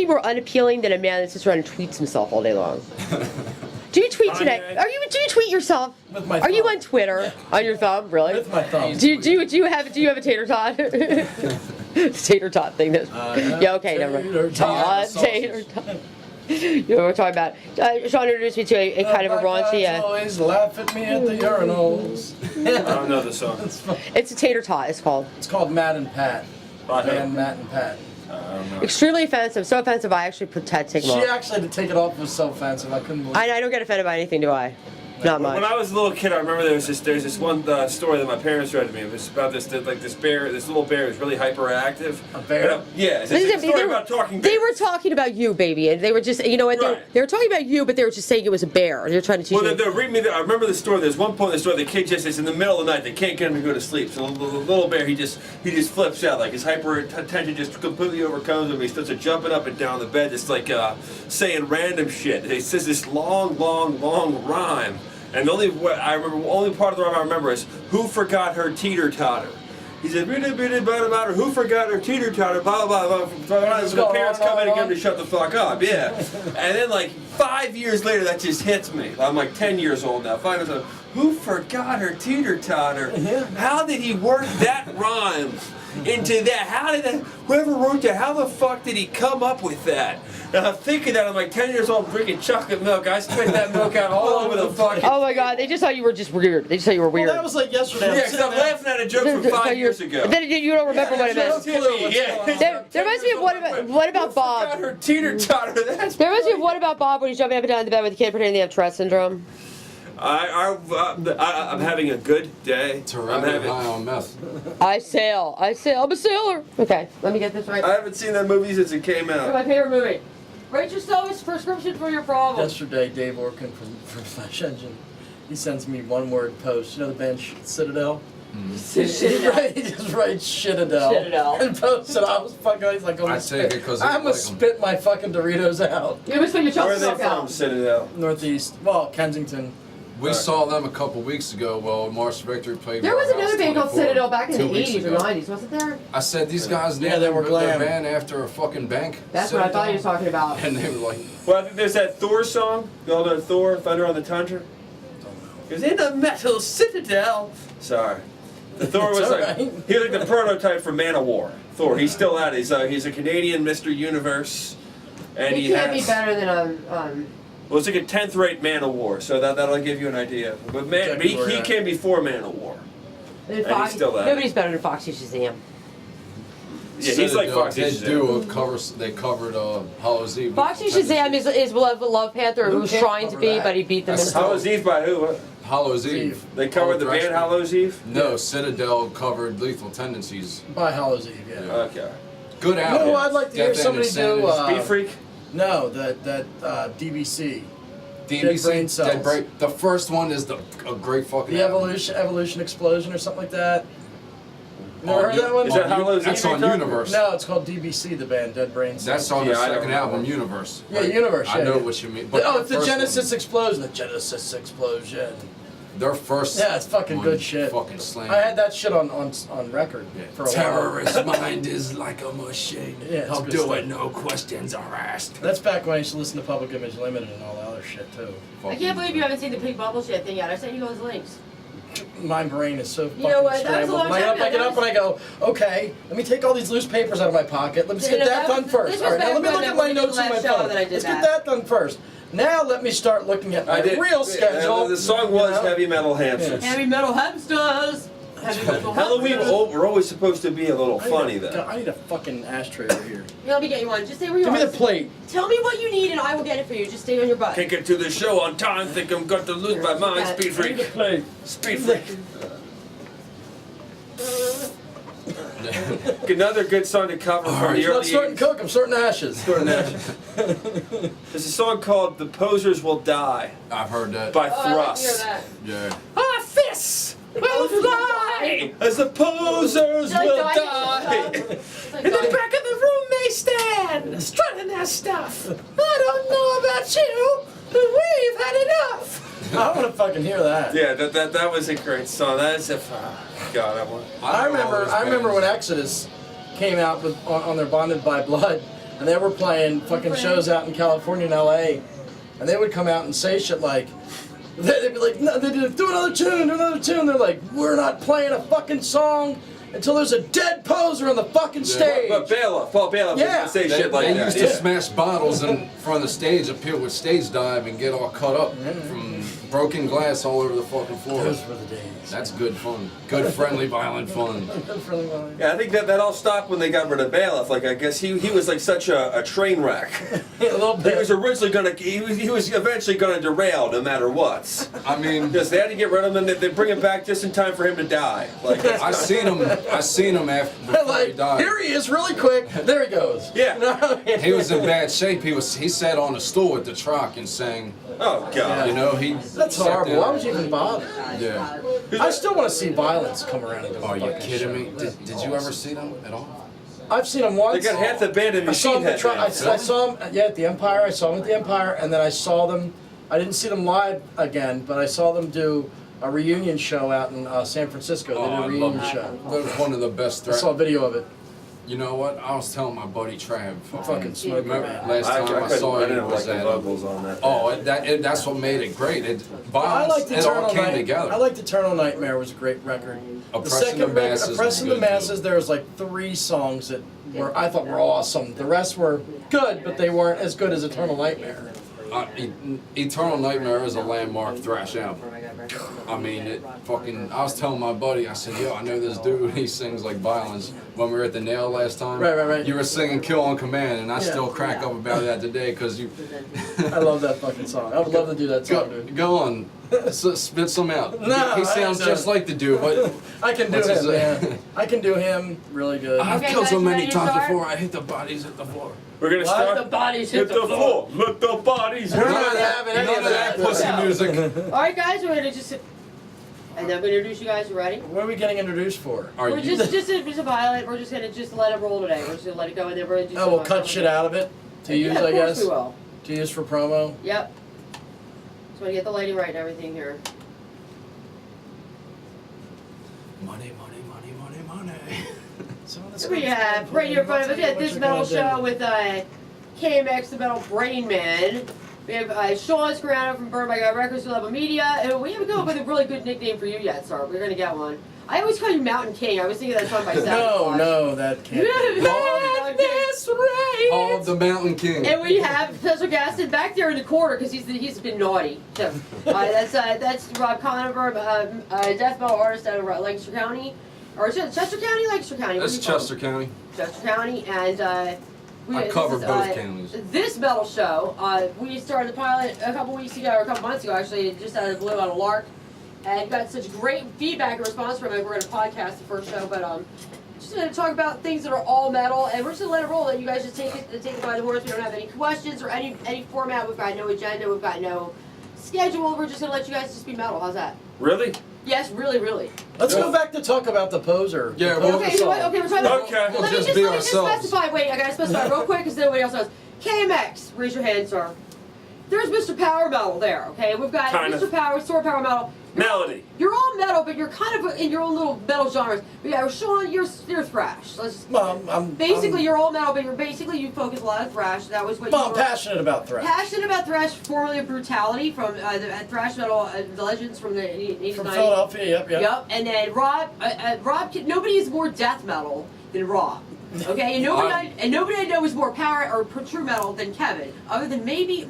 nothing more unappealing than a man that sits around and tweets himself all day long. Do you tweet today? Do you tweet yourself? With my Are you thumb. on Twitter? Yeah. On your thumb, really? With my thumb. Do you have a tater tot? Tater tot thing. Yeah. Okay. Never mind. Tater tot. You know what we're talking about. Sean introduced me to a kind of a raunchy. Always laugh at me at the urinals. I don't know the song. It's a tater tot. It's called. It's called Matt and Pat. Man, Matt and Pat. Extremely offensive. So offensive. I actually had to take them She off. actually had to take it off. It was so offensive. I couldn't believe it. I don't get offended by anything, do I? Not much. When I was a little kid, I remember there's this one story that my parents read to me. It was about this little bear who's really hyperactive. A bear? Yeah, it's a story about talking bears. They were talking about you, baby, and they were just, you know what, Right. they were talking about you, but they were just saying it was a bear. They were trying to teach Well, you. they're reading me. I remember the story. There's one point in the story. The kid just is in the middle of the night. They can't get him to go to sleep. So the little bear, he just flips out. Like his hyper attention just completely overcomes him. He starts jumping up and down the bed, just like saying random shit. He says this long rhyme. And the only part of the rhyme I remember is who forgot her teeter totter. He said, who forgot her teeter totter, blah, blah, blah, blah. So the parents come in and get him to shut the fuck up, yeah. And then like 5 years later, that just hits me. I'm like 10 years old now. 5 years old. Who forgot her teeter totter? How did he work that rhyme into that? How did that, whoever wrote that, how the fuck did he come up with that? And I'm thinking that I'm like 10 years old drinking chocolate milk. I spit that milk out all over the fucking... Oh my god, they just thought you were just weird. They just thought you were weird. Well, that was like yesterday. Yeah, because I'm laughing at a joke from 5 years ago. Then you don't remember what it meant. There must be a what about Bob? Her teeter totter. That's There must be a what about Bob when he's jumping up and down in the bed with the kid pretending they have Tourette syndrome. I'm having a good day. I'm having. High on meth. I sail. I'm a sailor. Okay, let me get this right. I haven't seen that movie since it came It's out. my favorite movie. Write yourself a prescription for your problem. Yesterday, Dave Orkin from Flash Engine, he sends me one-word post. You know the band Citadel? He just writes Shitadel and posts it. I was fucking. He's like, I take it because I'm gonna spit my fucking Doritos out. You must put your Where are chocolate they milk from? out. Citadel. Northeast. Well, Kensington. We saw them a couple weeks ago. Well, Mars Victory played. There was Warehouse another band called 24 Citadel back in the 2 weeks 80s or ago. 90s, wasn't there? I said these guys Yeah, named they were their glam. band after a fucking bank. That's what I thought you were talking about. And they were like, Well, I think there's that Thor song. You all know Thor, Thunder on the Tundra? It was in the metal citadel. Sorry. The Thor was It's like, alright. he was like the prototype for Man of War. Thor, he's still at it. He's a Canadian Mr. Universe. And It he can't has... be better than Well, it's like a 10th rate Man of War, so that'll give you an idea. But he came before Man of War. than And he's still at it. Nobody's better than Foxy Shazam. Yeah, he's like Citadel, Foxy They Shazam. they covered Hollow's Eve. Foxy Shazam is Love Panther, Who who's can't trying to cover be, that? but he beat them in the Hallow's Eve by who? What? Hollow's Eve. They covered the band Thrash- Hallow's Eve? No, Citadel covered Lethal Tendencies. By Hallows Eve, yeah. Okay. Good You album. know, I'd like to hear Death and somebody do. Insanity. Speed Freak? No, that DBC. DBC, Dead Brain Cells. Dead Brain- The first one is a great fucking The album. Evolution Explosion or something like that. Never On heard U- that one? Is that on Hallow's That's Eve on you're talking? Universe. No, it's called DBC, the band, Dead Brain Cells. That's on Yeah, the I don't second remember. album, Universe. Yeah, Universe, I yeah, know yeah. what you mean. Oh, their it's the first Genesis one- Explosion. The Genesis Explosion. Their first. Yeah, it's fucking one good shit. Fucking slam. I had that shit on record for a while. Terrorist mind is like a machine. Yeah, it's I'll good do stuff. it, no questions are asked. That's back when I used to listen to Public Image Limited and all that other shit too. I can't believe you haven't seen the Pink Bubble Shit thing yet. I sent you those links. My brain is so fucking know what, that was a scrambled. long I time get ago. up and I go, okay, let me take all these loose papers out of my pocket. Let's You get know, that that done was- first. this All was right, now let me back look when at my we did notes the on my last show phone. that I did Let's that. get that done first. Now let me start looking at my I did. real schedule. The song was you know? Heavy Metal Hamsters. Heavy metal hamsters. Heavy metal Halloween hamsters. were always supposed to be a little funny, though. I need a fucking ashtray over here. Here, let me get you one. Just stay where you Give are. me the plate. Tell me what you need and I will get it for you. Just stay on your butt. Can't get to the show on time, think I'm going to lose my mind. Speed Give me the Freak. plate. Speed Freak. Another good song to cover from the I'm not early starting 80s. coke, I'm starting ashes. There's a song called The Posers Will Die I've heard that. by Oh, I like to hear Thrust. that. Yeah. Our fists will fly as the posers Like will dying die. It's like In the dying. back of the room they stand, strutting their stuff. I don't know about you, but we've had enough. I want to fucking hear that. Yeah, that was a great song. That is a God. I want. I remember when Exodus came out with on their Bonded by Blood. and they were playing fucking shows out in California and LA, and they would come out and say shit like, they'd be like, no, they'd be like, do another tune, do another tune. They're like, we're not playing a fucking song until there's a dead poser on the fucking stage. But Paul Bailiff Yeah. used to say shit like They that. used to smash bottles in front of the stage up here with stage dive and get all cut up from broken glass all over the fucking floor. Those were the days. That's good fun. Good, friendly, violent fun. Yeah, I think that all stopped when they got rid of Bailiff. Like, I guess he was like such a train wreck. A little bit. He was originally gonna, he was eventually gonna derail no matter what. I mean, Just they had to get rid of him, and they bring him back just in time for him to die. Like, I seen him after before he Like, died. here he is really quick. There he goes. Yeah. You know what I mean? He was in bad shape. He sat on a stool at the truck and sang. oh god. You know, he. That's sat horrible. there. Why would you even bother? Yeah. I still want to see Violence come around and do a Are you fucking kidding show. me? Did you ever see them at all? I've seen him once. They got half the band in I saw Machine him. Head. I saw him. Yeah, at the Empire. I saw him at the Empire, and then I saw them. I didn't see them live again, but I saw them do a reunion show out in San Francisco. They did I a reunion love show. That was one of the best. I saw a video of it. You know what? I was telling my buddy Trav. Fucking smoke, Remember man. last time I saw I him didn't was like the at. vocals on that. Oh, that's what made it great. I Violence, liked it all Eternal came Night. together. I liked Eternal Nightmare. Was a great record. Oppressing the record, Masses Oppressing was the good, Masses. too. There was like 3 songs that I thought were awesome. The rest were good, but they weren't as good as Eternal Nightmare. Eternal Nightmare is a landmark thrash album. I mean, I was telling my buddy, I said, yo, I know this dude, he sings like Violence. When we were at the Nail last time, Right. you were singing Kill on Command, and I Yeah. still crack up about that today, because you... I love that fucking song. I would love to do that song, dude. Go on, spit some out. No, he sounds I- just like the dude. What? I can do What's his him, name? man. I can do him really good. I've Okay, killed so guys, many ready to times start? before, I hit the bodies at the floor. We're gonna What? start. The bodies Hit hit the floor. Let the bodies We're hit. not having any None of of that that. pussy No. music. All right, guys, we're gonna just. And then I'm gonna introduce you guys. You ready? What are we getting introduced for? Are We're you? just a pilot. We're just gonna let it roll today. We're just gonna let it go, and then we're gonna do. Oh, we'll cut shit out of it to use, Yeah, I of course guess. we will. To use for promo. Yep. So I get the lighting right and everything here. Money, money, money, money, money. So So we have right here in front of us, we have this metal show with KMX, the Metal Brain Man. We have Sean Scarano from Burn by God Records, Level Media, and we haven't come up with a really good nickname for you yet, sir. We're gonna get one. I always call you Mountain King. I was thinking that song by Sasquatch. No, that can't be. That's right. Oh, the Mountain King. And we have Special Gaston back there in the corner because he's been naughty. So that's Rob Conover, death metal artist out of Lancaster County, or is it Chester County, Lancaster County. That's Chester County. Chester County, and I cover both counties. This metal show, we started the pilot a couple weeks ago, or a couple months ago actually, just out of the blue on a lark, and got such great feedback and response from it. We're going to podcast the first show, but just going to talk about things that are all metal, and we're just going to let it roll. That you guys just take it by the horse. We don't have any questions or any format. We've got no agenda. We've got no schedule. We're just going to let you guys just be metal. How's that? Really? Yes, really. Let's go back to talk about the poser. Yeah, The well, poser Okay, so song. okay, we're talking about. Okay. We'll Let me just just be let me just ourselves. specify. Wait, I gotta specify real quick because nobody else knows. KMX, raise your hand, sir. There's Mr. Power Metal there. Okay, we've got Kind Mr. of. Power, Sword Power Metal. Melody. You're all metal, but you're kind of in your own little metal genres. But yeah, Sean, you're thrash. Let's just, Well, basically, you're all metal, but you focus a lot on thrash. That was what you I'm were passionate about thrash. passionate about. Thrash, formerly of Brutality from the thrash metal the legends from the 80s, From 90s. Philadelphia, yep. Yep, and then Rob, nobody is more death metal than Rob. Okay, and nobody I know is more power or true metal than Kevin, other than maybe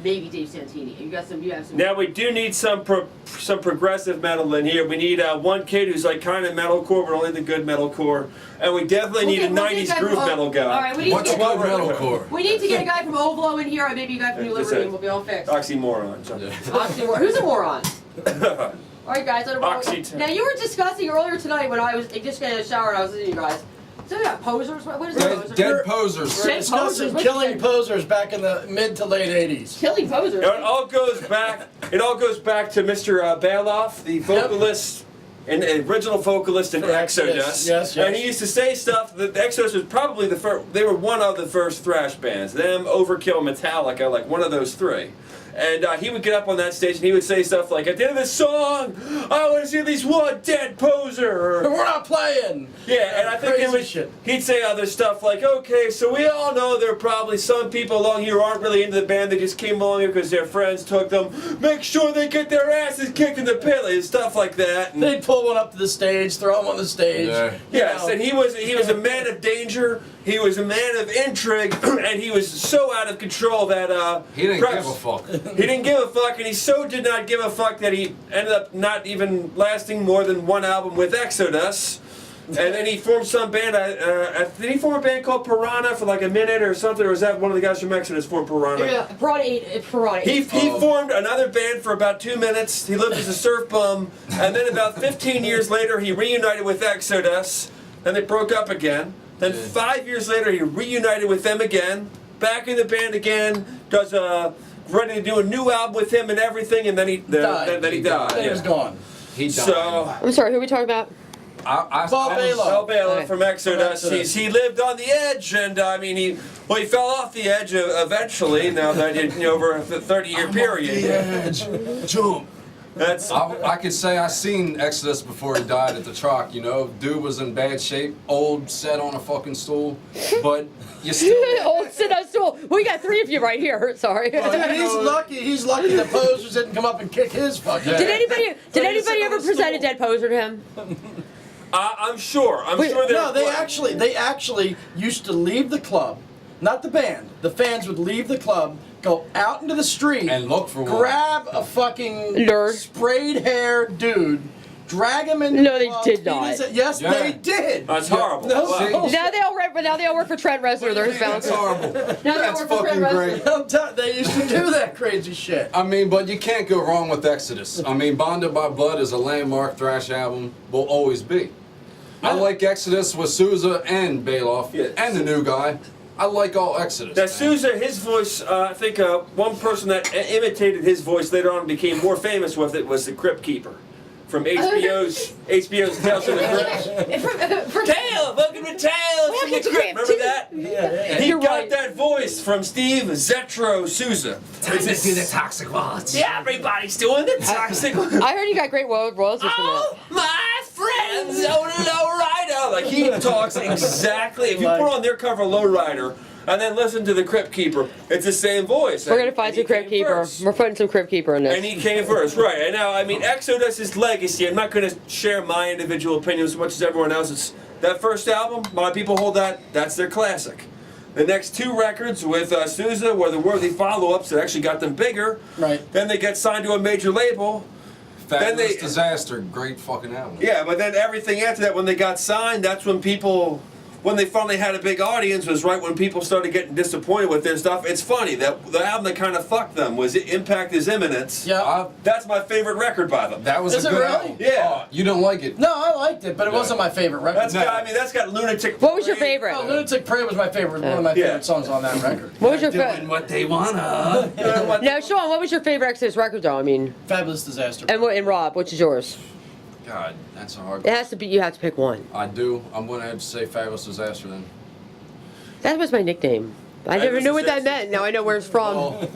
Dave Santini. You have some. Now we do need some progressive metal in here. We need one kid who's like kind of metalcore, but only the good metalcore, and we definitely need a we'll get '90s guy groove from, metal guy. All right, we need What's to a get, good metalcore? we need to get a guy from Ovalo in here, or maybe a guy from New That's Liberty, it. and we'll be all fixed. Oxymoron. Oxymoron. Who's a moron? All right, guys. Now you were discussing earlier tonight when I was just getting a shower and I was listening to you guys. So yeah, posers. What is it? Dead posers. We're Dead discussing posers. killing posers back in the mid to late 80s. Killing posers. It all goes back. It all goes back to Mr. Bailoff, the vocalist an original vocalist in For Exodus. Exodus. Yes, yes. And he used to say stuff that Exodus was probably the first, they were one of the first thrash bands. Them, Overkill, Metallica, like one of those three. And he would get up on that stage and he would say stuff like, at the end of this song, I want to see at least one dead poser. Or, We're not playing. yeah, and I think it Crazy was, shit. he'd say other stuff like, okay, so we all know there are probably some people along here who aren't really into the band. They just came along here because their friends took them. Make sure they get their asses kicked in the pit, and stuff like that. And, They'd pull one up to the stage, throw him on the stage. Yeah. you yes, know. and he was a man of danger. He was a man of intrigue, and he was so out of control that He didn't perhaps- give a fuck. He didn't give a fuck, and he so did not give a fuck that he ended up not even lasting more than one album with Exodus. And then he formed some band. Did he form a band called Piranha for like a minute or something, or was that one of the guys from Exodus formed Piranha? Yeah, Piranha. He formed another band for about 2 minutes. He lived as a surf bum, and then about 15 years later, he reunited with Exodus. Then they broke up again. Then 5 years later, he reunited with them again, back in the band again. Ready to do a new album with him and everything, and then he died. Then he died. Then he was Yeah. gone. He died. So. I'm sorry, who are we talking about? Paul Baloff. Paul Baloff Okay. from Exodus. He lived on the edge, and I mean he fell off the edge eventually. Now that over a 30-year period. edge. Jump. That's I could say I seen Exodus before he died at the Troc, you know. Dude was in bad shape, old, sat on a fucking stool, but you still... Old sit on stool. We got three of you right here. Sorry. He's lucky. He's lucky the posers didn't come up and kick his fucking. Did anybody sit on ever a present a stool. dead poser to him? I'm sure. I'm Wait, sure that No, they actually used to leave the club, not the band. The fans would leave the club, go out into the street, And look for one. grab a fucking Nerd. sprayed hair dude, drag him in. No, the they club, did beat not. his- Yes, Yeah. they did. That's horrible. No, Wow. See? Now they all work for Trent Reznor. They're his That's bouncers. horrible. Now they That's work for fucking Trent great. Reznor. They used to do that crazy shit. I mean, but you can't go wrong with Exodus. I mean, Bonded by Blood is a landmark thrash album, will always be. I like Exodus with Sousa and Baloff, Yes. and the new guy. I like all Exodus. Now man. Sousa, his voice, I think one person that imitated his voice later on and became more famous with it was the Crypt Keeper from HBO's Tales from the Crypt. Tale, welcome to Tales from the Crypt. Remember that? Yeah. He You're got right. that voice from Steve Zetro Sousa. the toxic ones. Yeah, everybody's doing the toxic. I heard you got great royalties from Oh, that. my friends on Lowrider. Like he talks exactly. If you put on their cover Lowrider and then listen to the Crypt Keeper, it's the same voice. We're gonna find And some he Crypt came Keeper. first. We're putting some Crypt Keeper in And this. he came first, right? And now, I mean, Exodus's legacy. I'm not going to share my individual opinion as much as everyone else's. That first album, a lot of people hold that's their classic. The next two records with Sousa were the worthy follow-ups that actually got them bigger. Right. Then they get signed to a major label. Fabulous Then they- Disaster, great fucking album. Yeah, but then everything after that, when they got signed, that's when when they finally had a big audience, was right when people started getting disappointed with their stuff. It's funny that the album that kind of fucked them was Impact Is Imminence. Yeah. That's my favorite record by them. That was Is a it good really? album. Yeah. Oh, you don't like it? No, I liked it, but it Yeah. wasn't my favorite record. That's got Lunatic. What was your Parade. favorite? Oh, Lunatic Parade was my favorite. One of my Yeah. favorite songs on that record. What was your favorite? what they wanna. Now, Sean, what was your favorite Exodus record, though? I mean, Fabulous Disaster. and Rob, which is yours? God, that's a hard. It has to be. You have to pick one. I do. I'm gonna have to say Fabulous Disaster then. That was my nickname. I never knew what that meant. Now I know where it's from. Well,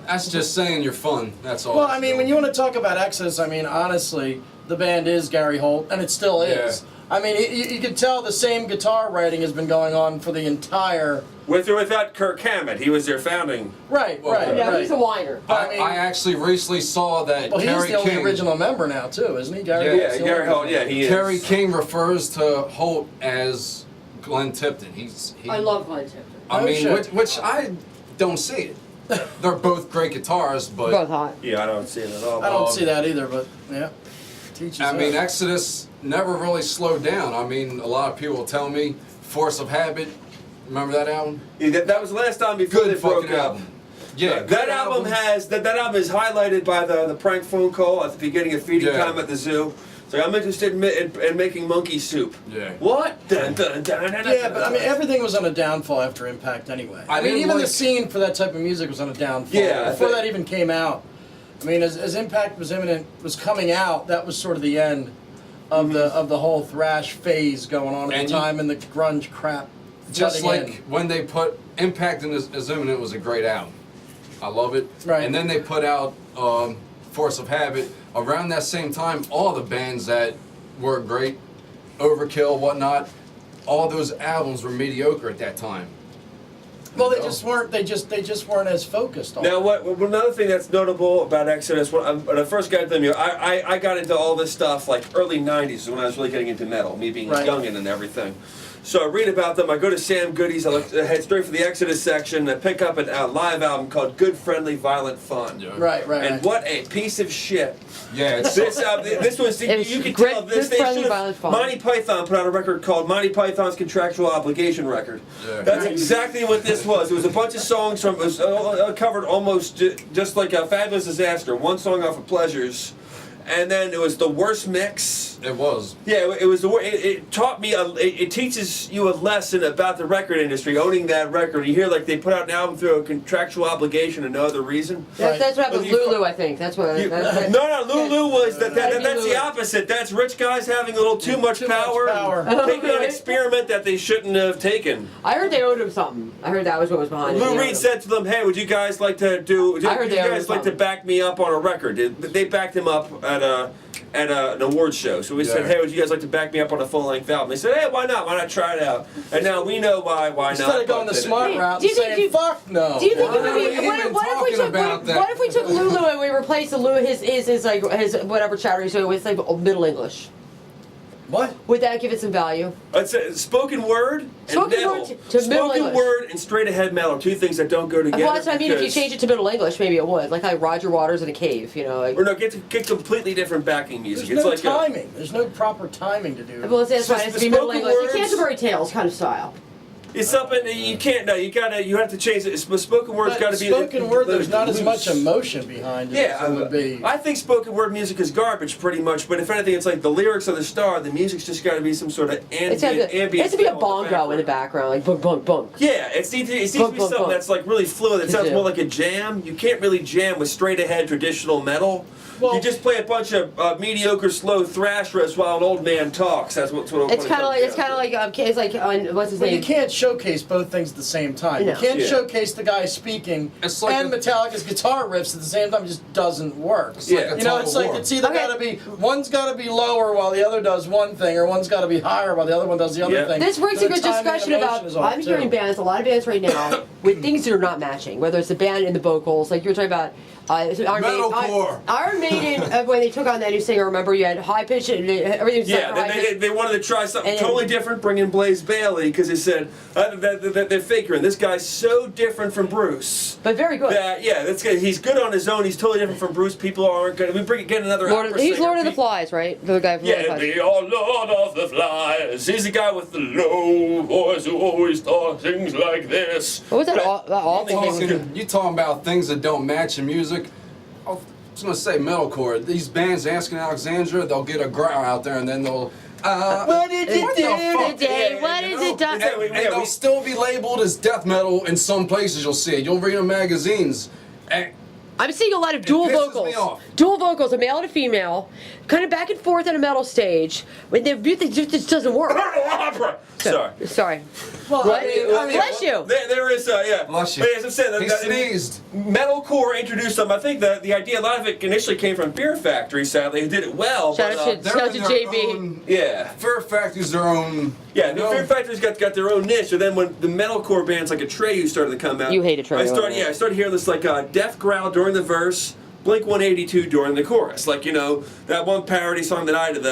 that's just saying you're fun. That's all. Well, I mean, when you want to talk about Exodus, I mean, honestly, the band is Gary Holt, and it still is. I mean, you can tell the same guitar writing has been going on for the entire. With or without Kirk Hammett, he was their founding. Right, Well, right, Yeah, right. he's a whiner. I mean- I actually recently saw that Well, he's Kerry the only King. original member now, too, isn't he? Gary Yeah, Holt's Yeah, the Gary only Holt. Yeah, he is. Kerry King refers to Holt as Glenn Tipton. He, love Glenn Tipton. I Oh, mean, shit. which I don't see it. They're both great guitarists, but Both hot. Yeah, I don't see it at all. I don't see that either, but yeah. Teaches I mean, us. Exodus never really slowed down. I mean, a lot of people tell me Force of Habit. Remember that album? Yeah, that was the last time before Good they broke fucking up. album. Yeah, That good album has that album is highlighted by the prank phone call at the beginning of Feeding Yeah. Time at the zoo. So I'm interested in making monkey soup. Yeah. What? Dun, dun, dun, dun, dun, Yeah, but I mean, everything was on a downfall after Impact anyway. I mean, didn't even the like- scene for that type of music was on a downfall. Yeah, Before I that even came out. I mean, as Impact was imminent, was coming out, that was sort of the end of the whole thrash phase going on at And the time and the grunge crap. Just flooding like in. when they put Impact in Is Imminent was a great album. I love it. Right. And then they put out Force of Habit. Around that same time, all the bands that were great, Overkill, whatnot, all those albums were mediocre at that time. Well, they just weren't. They just weren't as focused on. Now, another thing that's notable about Exodus, when I first got into them, I got into all this stuff like early '90s when I was really getting into metal, me being Right. a youngin' and everything. So I read about them. I go to Sam Goody's. I head straight for the Exodus section. I pick up a live album called "Good Friendly Violent Fun." Yeah. Right. And what a piece of shit! Yeah, it's This was It was you can great- tell this. Good They Friendly should Violent have. Fun. Monty Python put out a record called Monty Python's Contractual Obligation Record. Yeah. That's exactly what this was. It was a bunch of songs from. It was covered almost just like a Fabulous Disaster. One song off of Pleasures, and then it was the worst mix. It was. Yeah, it was. It taught me. It teaches you a lesson about the record industry, owning that record. You hear like they put out an album through a contractual obligation and no other reason. That's what happened with Well, you- Lulu, I think. That's what. No, Lulu was that's Lulu. the opposite. That's rich guys having a little too much power, taking an experiment that they shouldn't have taken. I heard they owed him something. I heard that was what was behind it. Lou They owed Reed him. said to them, "Hey, would you guys like to do? Would you I heard they owed guys him like to something. back me up on a record?" They backed him up at an awards show. So we said, Yeah. "Hey, would you guys like to back me up on a full-length album?" They said, "Hey, why not? Why not try it out?" And now we know why not. Instead of going the but- smart Hey, route do and you think saying, you- "Fuck no." Do you think it Why would are be? we even What if we talking took? about that? What if we took Lulu and we replaced the Lulu his like his whatever chatter he's doing with like Middle English? What? Would that give it some value? It's spoken word and Spoken metal. word to Middle Spoken English. word and straight ahead metal are two things that don't go together. Well, that's what I mean. If you because- change it to Middle English, maybe it would. Like Roger Waters in a cave, you know. Like, Or no, get completely different backing music. There's It's no like timing. There's no proper timing to do. well, that's why it has to be Middle spoken English. words- Canterbury Tales kind of style. it's something that you can't. No, you have to change it. Spoken word's But got to be spoken word. There's not as loose. much emotion behind it Yeah, as it would be. I think spoken word music is garbage, pretty much. But if anything, it's like the lyrics are the star. The music's just got to be some sort of It's ambient. it has to be a feel bongo in the background, like bunk bunk bunk. Yeah, it needs to be Bunk, bunk, something bunk. that's like really fluid. That sounds Yeah. more like a jam. You can't really jam with straight ahead traditional metal. Well- you just play a bunch of mediocre slow thrash riffs while an old man talks. That's what. It's kind of like it's like what's his But you name? can't showcase both things at the same time. No. You can't Yeah. showcase the guy speaking It's like and a- Metallica's guitar riffs at the same time. It just doesn't work. It's like Yeah. a You know, tug it's of like war. it's either Okay. got to be one's got to be lower while the other does one thing, or one's got to be higher while the other one does the other Yeah. thing. This brings a The good timing and discussion emotion about. is off, I'm too. hearing bands, a lot of bands right now, with things that are not matching. Whether it's the band and the vocals, like you were talking about. Iron Metalcore. Iron Maiden, when they took on that new singer, remember you had high pitch and everything was Yeah, super high pitch. they wanted to try something And then- totally different, bring in Blaze Bailey, because they said that they're faking. This guy's so different from Bruce. But very good. That's good. He's good on his own. He's totally different from Bruce. People aren't good. We get another opera He's singer. Lord of the Flies, right? The guy from Lord of Yeah, the Flies. the Lord of the Flies. He's the guy with the low voice who always talks things like this. What was that awful thing? You talking about things that don't match in music? I was gonna say metalcore. These bands, Asking Alexandria, they'll get a growl out there and then they'll. What did you what do the fuck? today? What is it done? And they'll still be labeled as death metal in some places. You'll see it. You'll read in magazines. And I'm seeing a lot of dual pisses vocals. me off. Dual vocals, a male and a female, kind of back and forth on a metal stage. When the music just doesn't work. Opera. Sorry. Sorry. Well, What? I mean, Bless you. There is, yeah. Bless you. But as I said, He sneezed. metalcore introduced them. I think the idea, a lot of it initially came from Fear Factory, sadly, who did it well. Shout but, out to- They're Shout in to their JB. own- yeah. Fear Factory's their own. Yeah, you the know, Fear Factory's got their own niche. So then when the metalcore bands like Atreyu started to come out, You hate Atreyu, I started, right? I started hearing this like death growl during the verse, Blink 182 during the chorus. Like, you know, that one parody song that I did,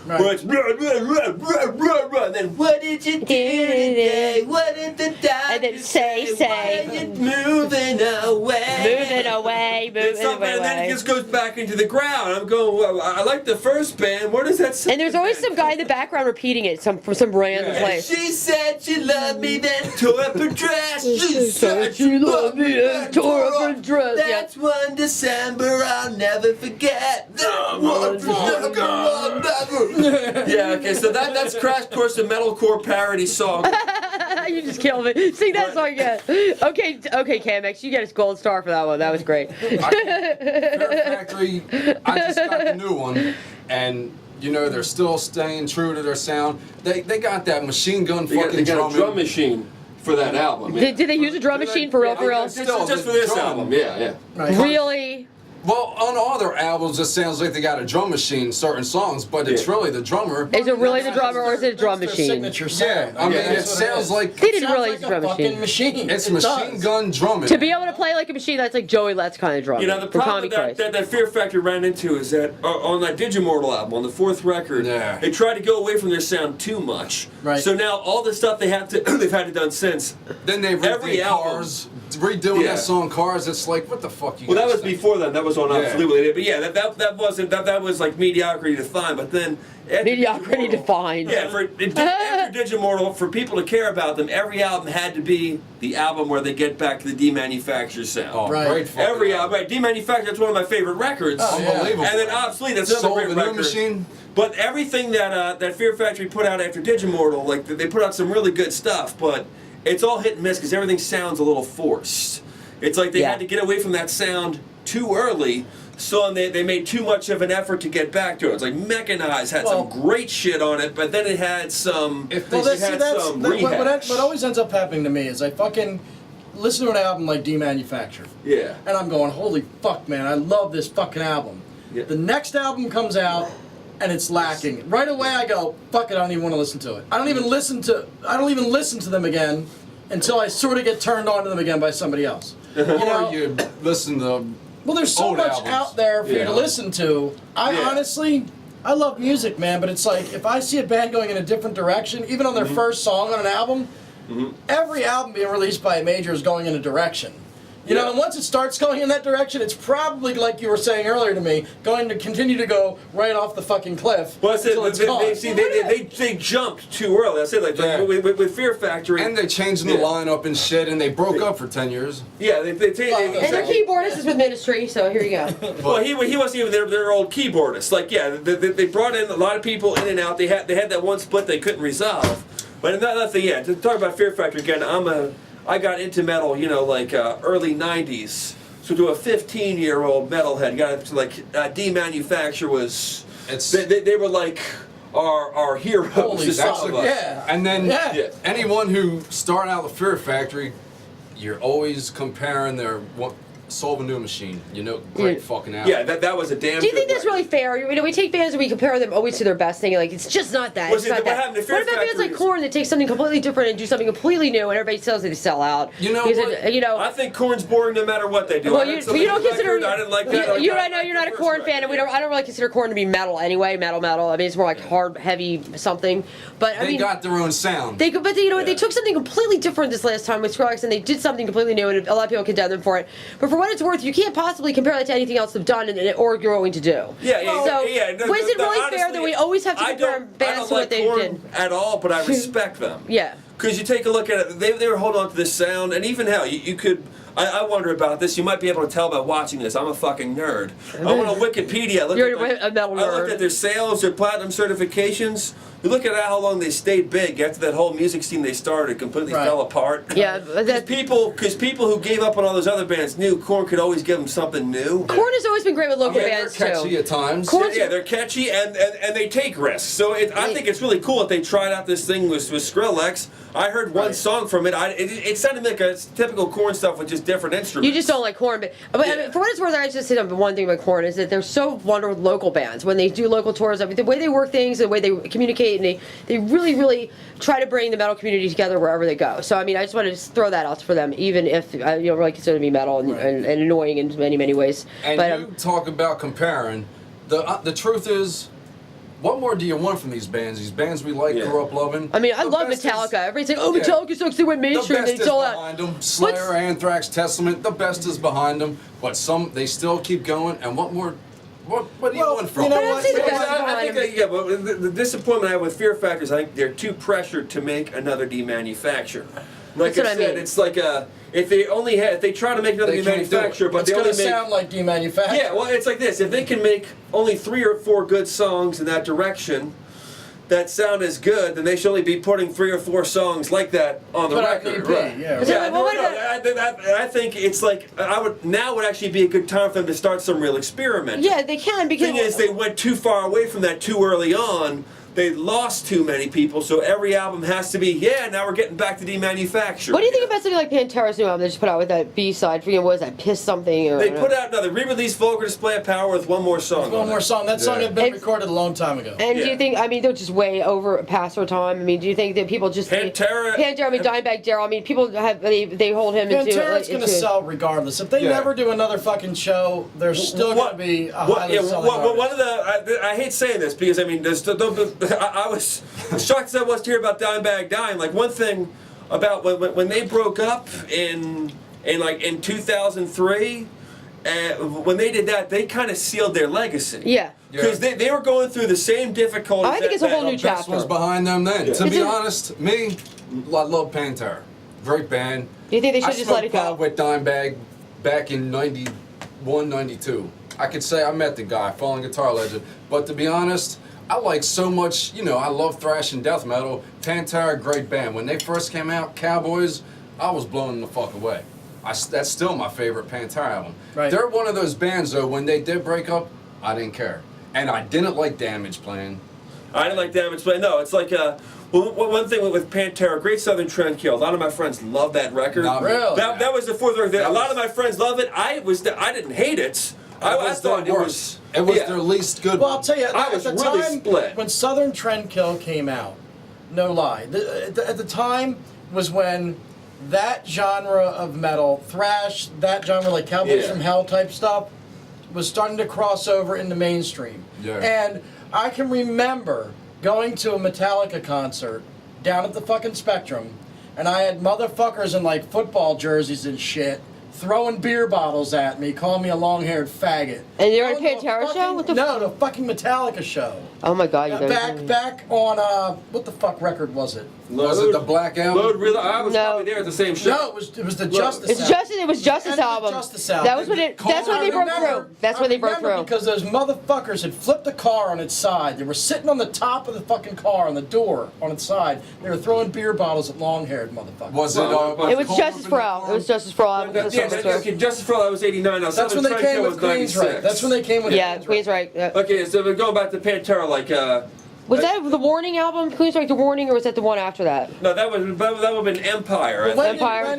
where it's rah, rah, rah, rah, rah, rah, and then what did you do today? What did the doctor And then say. Why are you moving away? Moving away, It's moving something, and then it away. just goes back into the ground. I'm going, well, I like the first band. What does that say? And there's always some guy in the background repeating it from some random place. She said she loved me, then tore up her dress. She said she loved me, then tore up her dress. Yeah. That's 1 December I'll never forget. That 1 December I'll never. Yeah, okay, so that's Crash Course in Metalcore parody song. You just killed me. Sing that song again. Okay, Camex, you get a gold star for that one. That was great. Fear Factory, I just got the new one, and You know, they're still staying true to their sound. They got that machine gun They got fucking a drumming. drum machine for that album. Yeah. Did they use a drum machine for real? For real? Just for this album, yeah. Right. Really? Well, on all their albums, it sounds like they got a drum machine in certain songs, but it's really the drummer. Is it really the drummer or is it a drum That's their machine? signature sound. I mean, That's it what sounds is. like They didn't Sounds really like use a drum fucking machine. it's It machine does. gun drumming. To be able to play like a machine, that's like Joey Letts kind of drum. You know, the from problem Comic that Fear Factory ran into is that on that Digimortal album, on the 4th record, they tried to go away from their sound too much. Right. So now all the stuff they've had to done since. Then they every redid album. Cars, redoing Yeah. that song Cars. It's like, what the fuck you Well, that guys was think? before then. That was on Yeah. Absolutely. But yeah, that was like mediocrity defined. But then after Mediocrity Digimortal- defined. Yeah, after Digimortal, for people to care about them, every album had to be the album where they get back to the demanufactured sound. Oh, Right. great fucking Every album, right? Demanufactured, that's one of my favorite records. Oh, yeah. Unbelievable. And then Obsolete, that's another Soul great the New record. Machine. But everything that Fear Factory put out after Digimortal, like they put out some really good stuff, but it's all hit and miss because everything sounds a little forced. It's like they had to get away from that sound too early, so they made too much of an effort to get back to it. It's like Mechanize had some great shit on it, but then it had some. What always ends up happening to me is I fucking listen to an album like Demanufactured. Yeah. And I'm going, holy fuck, man, I love this fucking album. Yeah. The next album comes out and it's lacking. Right away I go, fuck it, I don't even want to listen to it. I don't even listen to them again until I sort of get turned on to them again by somebody else. You know? Or you listen to. Well, there's so old much albums. out there for you to listen to. Honestly, I love music, man, but it's like if I see a band going in a different direction, even on their first song on an album, every album being released by a major is going in a direction. You know, and once it starts going in that direction, it's probably, like you were saying earlier to me, going to continue to go right off the fucking cliff. Well, until it's gone. they jumped too early. I said like with Fear Factory. And they changed the lineup and shit, and they broke up for 10 years. Yeah, And their keyboardist is with Ministry, so here you go. Well, he wasn't even their old keyboardist. Like, yeah, they brought in a lot of people in and out. They had that one split they couldn't resolve. But another thing, to talk about Fear Factory again, I got into metal, like early '90s. So to a 15-year-old metalhead, got to like Demanufacture was. They were like our heroes. Holy That's fuck, yeah. And then Yeah. anyone who started out the Fear Factory, you're always comparing their Soul the New Machine. Great fucking album. Yeah, that was a damn. Do you good think that's record. really fair? We take bands and we compare them always to their best thing. Like, it's just not that. Well, It's see, not what that. happened to Fear What about bands Factory like is- Korn that take something completely different and do something completely new, and everybody tells they sell out? You know Because what? I think Korn's boring no matter what they do. Well, I heard you something don't on the consider. record, I didn't like that. I know you're not a Korn fan, and I don't really consider Korn to be metal anyway. Metal. I mean, it's more like hard, heavy something. But I They mean, got their own sound. But they took something completely different this last time with Skrillex, and they did something completely new, and a lot of people condemn them for it. But for what it's worth, you can't possibly compare that to anything else they've done or you're going to do. So, was it really fair that we always have to compare bands to what they did? At all, but I respect them. Yeah. Because you take a look at it, they were holding on to this sound, and even hell, you could. I wonder about this. You might be able to tell by watching this. I'm a fucking nerd. I went on Wikipedia. You're a metal I looked nerd. at their sales, their platinum certifications. You look at how long they stayed big after that whole music scene they started completely fell apart. Yeah, because people who gave up on all those other bands knew Korn could always give them something new. Korn has always been great with local bands they're catchy too. at times. Yeah, they're catchy and they take risks. So I think it's really cool that they tried out this thing with Skrillex. I heard one song from it. It sounded like a typical Korn stuff with just different instruments. You just don't like Korn, but I mean, for what it's worth, I just say one thing about Korn is that they're so wonderful with local bands when they do local tours. I mean, the way they work things, the way they communicate, and they really, really try to bring the metal community together wherever they go. So I mean, I just want to throw that out for them, even if really consider to be metal and annoying in many, many ways. And but, you talk about comparing. The truth is, what more do you want from these bands? These bands we grew up loving. I mean, I love best Metallica. Everybody's like, "Oh, Metallica sucks." They went mainstream. The They best is sold out. behind them. Slayer, Anthrax, Testament. The best is behind them. But they still keep going. And what more? What do you want from you know them? what? see the best I behind think but the disappointment I have with Fear Factor is I think they're too pressured to make another demanufacture. Like That's I what I said, mean. it's like if they try to make another They can't do it. demanufacture, but It's they going only to make sound like Demanufactured. well, it's like this: if they can make only 3 or 4 good songs in that direction, that sound as good, then they should only be putting 3 or 4 songs like that on the Put out record. an EP, Right. yeah. So, Yeah, well, what I think it's like now would actually be a good time for them to start some real experiment. Yeah, they can The because thing is, they went too far away from that too early on. They lost too many people, so every album has to be, now we're getting back to demanufacturing. What do you think about something like Pantera's new album they just put out with that B-side? For what was that? Piss something? Or They put out another re-released Vulgar Display of Power with one more song. One on more it. song. That song had been recorded a long time ago. And do Yeah. you think? I mean, they're just way over past their time. I mean, do you think that people just Pantera. I mean, Dimebag Darrell. I mean, people have they hold him into. Pantera's going to sell regardless. If they never do another fucking show, there's still going to be a highly selling artist. One of the I hate saying this because I mean I was shocked as I was to hear about Dimebag dying. Like one thing about when they broke up in 2003, when they did that, they kind of sealed their legacy. Yeah. Because they were going through the same difficulties. I think it's a whole new Best chapter. was behind them then. Yeah. To be honest, I love Pantera. Great band. Do you think they should just let it I smoked pot go? with Dimebag back in 91, 92. I could say I met the guy, fallen guitar legend. But to be honest, I like so much, I love thrash and death metal. Pantera, great band. When they first came out, Cowboys, I was blown the fuck away. That's still my favorite Pantera album. Right. They're one of those bands, though, when they did break up, I didn't care. And I didn't like Damage playing. I didn't like Damage Plan. No, it's like one thing with Pantera, Great Southern Trendkill. A lot of my friends love that record. Not me. Really? That was the fourth record. A lot of my friends love it. I didn't hate it. I thought it was their least good Well, one. I'll tell you, I at was the really time split. when Southern Trendkill came out, no lie, at the time was when that genre of metal, thrash, that genre like Cowboys from Hell type stuff, was starting to cross over into mainstream. Yeah. And I can remember going to a Metallica concert down at the fucking Spectrum, and I had motherfuckers in like football jerseys and shit throwing beer bottles at me, calling me a long-haired faggot. And you're at Going to a Pantera fucking- show? What the no, the fucking Metallica show. Oh my God! You guys. Back on what the fuck record was it? Was it the Black Album? Load Real. I was No. probably there at the same show. No, it was the Justice. It's album. Justice. It was Justice And the album. Justice album. That was when it. That's when I they broke remember- through. That's when they broke I remember through. because those motherfuckers had flipped the car on its side. They were sitting on the top of the fucking car on the door on its side. They were throwing beer bottles at long-haired motherfuckers. Was it? It was Justice for All. It was Justice for All. Okay, Justice for All, that was 89. Now, That's when Southern they came Trendkill with was 96. Queensryche. That's when they came with Yeah, Queensryche. Yeah. Okay, so we're going back to Pantera, Was that the Warning album? Queensryche, the Warning, or was that the one after that? no, that would have been Empire. I When think. Empire.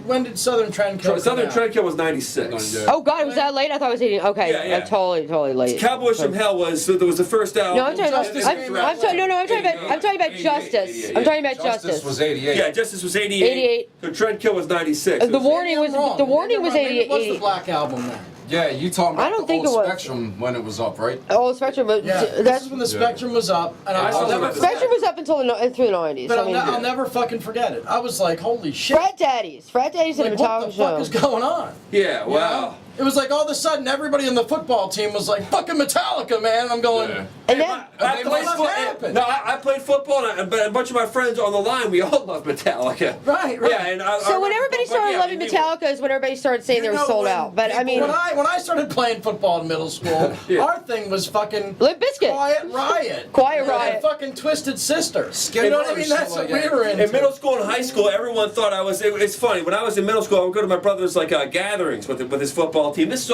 when did Southern Trendkill Southern come out? Trendkill was 96. Yeah. Oh God, was that late? I thought it was 80. Okay, Yeah, yeah. I'm totally late. Cowboys from Hell was the first album. No, I'm talking about. Justice I'm came out talking. No, I'm talking about. I'm talking about 88, Justice. 88, I'm talking about Justice Justice. was 88. Yeah, Justice was 88. 88. So Trendkill was 96. The Warning was. Maybe I'm wrong. The Warning was Maybe I'm wrong. Maybe 88. it was the Black Album then. Yeah, you talking about I don't the think old it was. Spectrum when it was up, right? Oh, Spectrum. But Yeah, this that's is when the Spectrum was up, and I I'll saw never that. forget Spectrum it. was up until through the 90s. But I mean, I'll never fucking forget it. I was like, holy shit. Frat Daddies in a Like, what the Metallica fuck is show. going on? Yeah, You wow. know? It was like all of a sudden everybody in the football team was like, fucking Metallica, man. I'm going, Yeah. And then. I the played fuck football. happened? No, I played football, but a bunch of my friends on the line, we all love Metallica. Right. Yeah, and So when everybody started loving Metallica is when everybody started saying they were sold out. But I mean, when I started playing football in middle school, Yeah. our thing was fucking Limp Bizkit. Quiet Riot. Quiet And Riot. fucking Twisted Sister. Skid You know what I Row, mean? shit That's what like we that. were into. In middle school and high school, everyone thought I was. It's funny when I was in middle school, I would go to my brother's gatherings with his football team. This is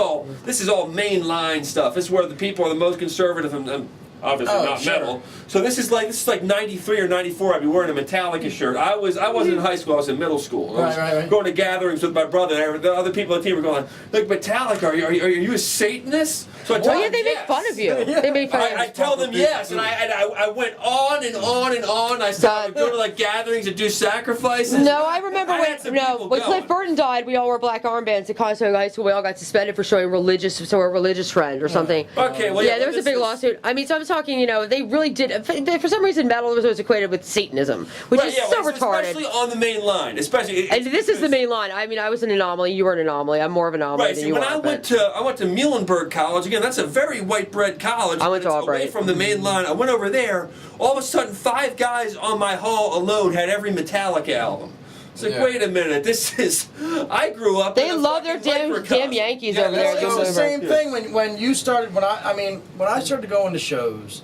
all mainline stuff. This is where the people are the most conservative and obviously Oh, not sure. metal. So this is like 93 or 94. I'd be wearing a Metallica shirt. I wasn't in high school. I was in middle school. I was Right. going to gatherings with my brother. And the other people on the team were going like, Metallica. Are you a Satanist? So I tell oh yeah, them they make yes. fun of you. They make fun I of tell them yes, and I went on and on and on. I said I would go to like gatherings and do sacrifices. you. No, I remember had some people when going. Cliff Burton died, we all wore black armbands at Constantine High School. We all got suspended for showing a religious friend or something. Okay, well Yeah, there was a this big is- lawsuit. I mean, so I'm talking, they really did. For some reason, metal was always equated with Satanism, which Right, is yeah, so well, retarded. especially on the main line, especially. And this is the main line. I mean, I was an anomaly. You were an anomaly. I'm more of an anomaly Right. than See, you when are. I went to Muhlenberg College again, that's a very white bread college. I went but to it's away Albright. from the main line. I went over there. All of a sudden, 5 guys on my hall alone had every Metallica album. It's like, Yeah. wait a minute, this is. I grew up. They in a love their fucking damn microcosm. Yankees over there. It's the Muhlenberg. same thing when you started. When I started going to shows,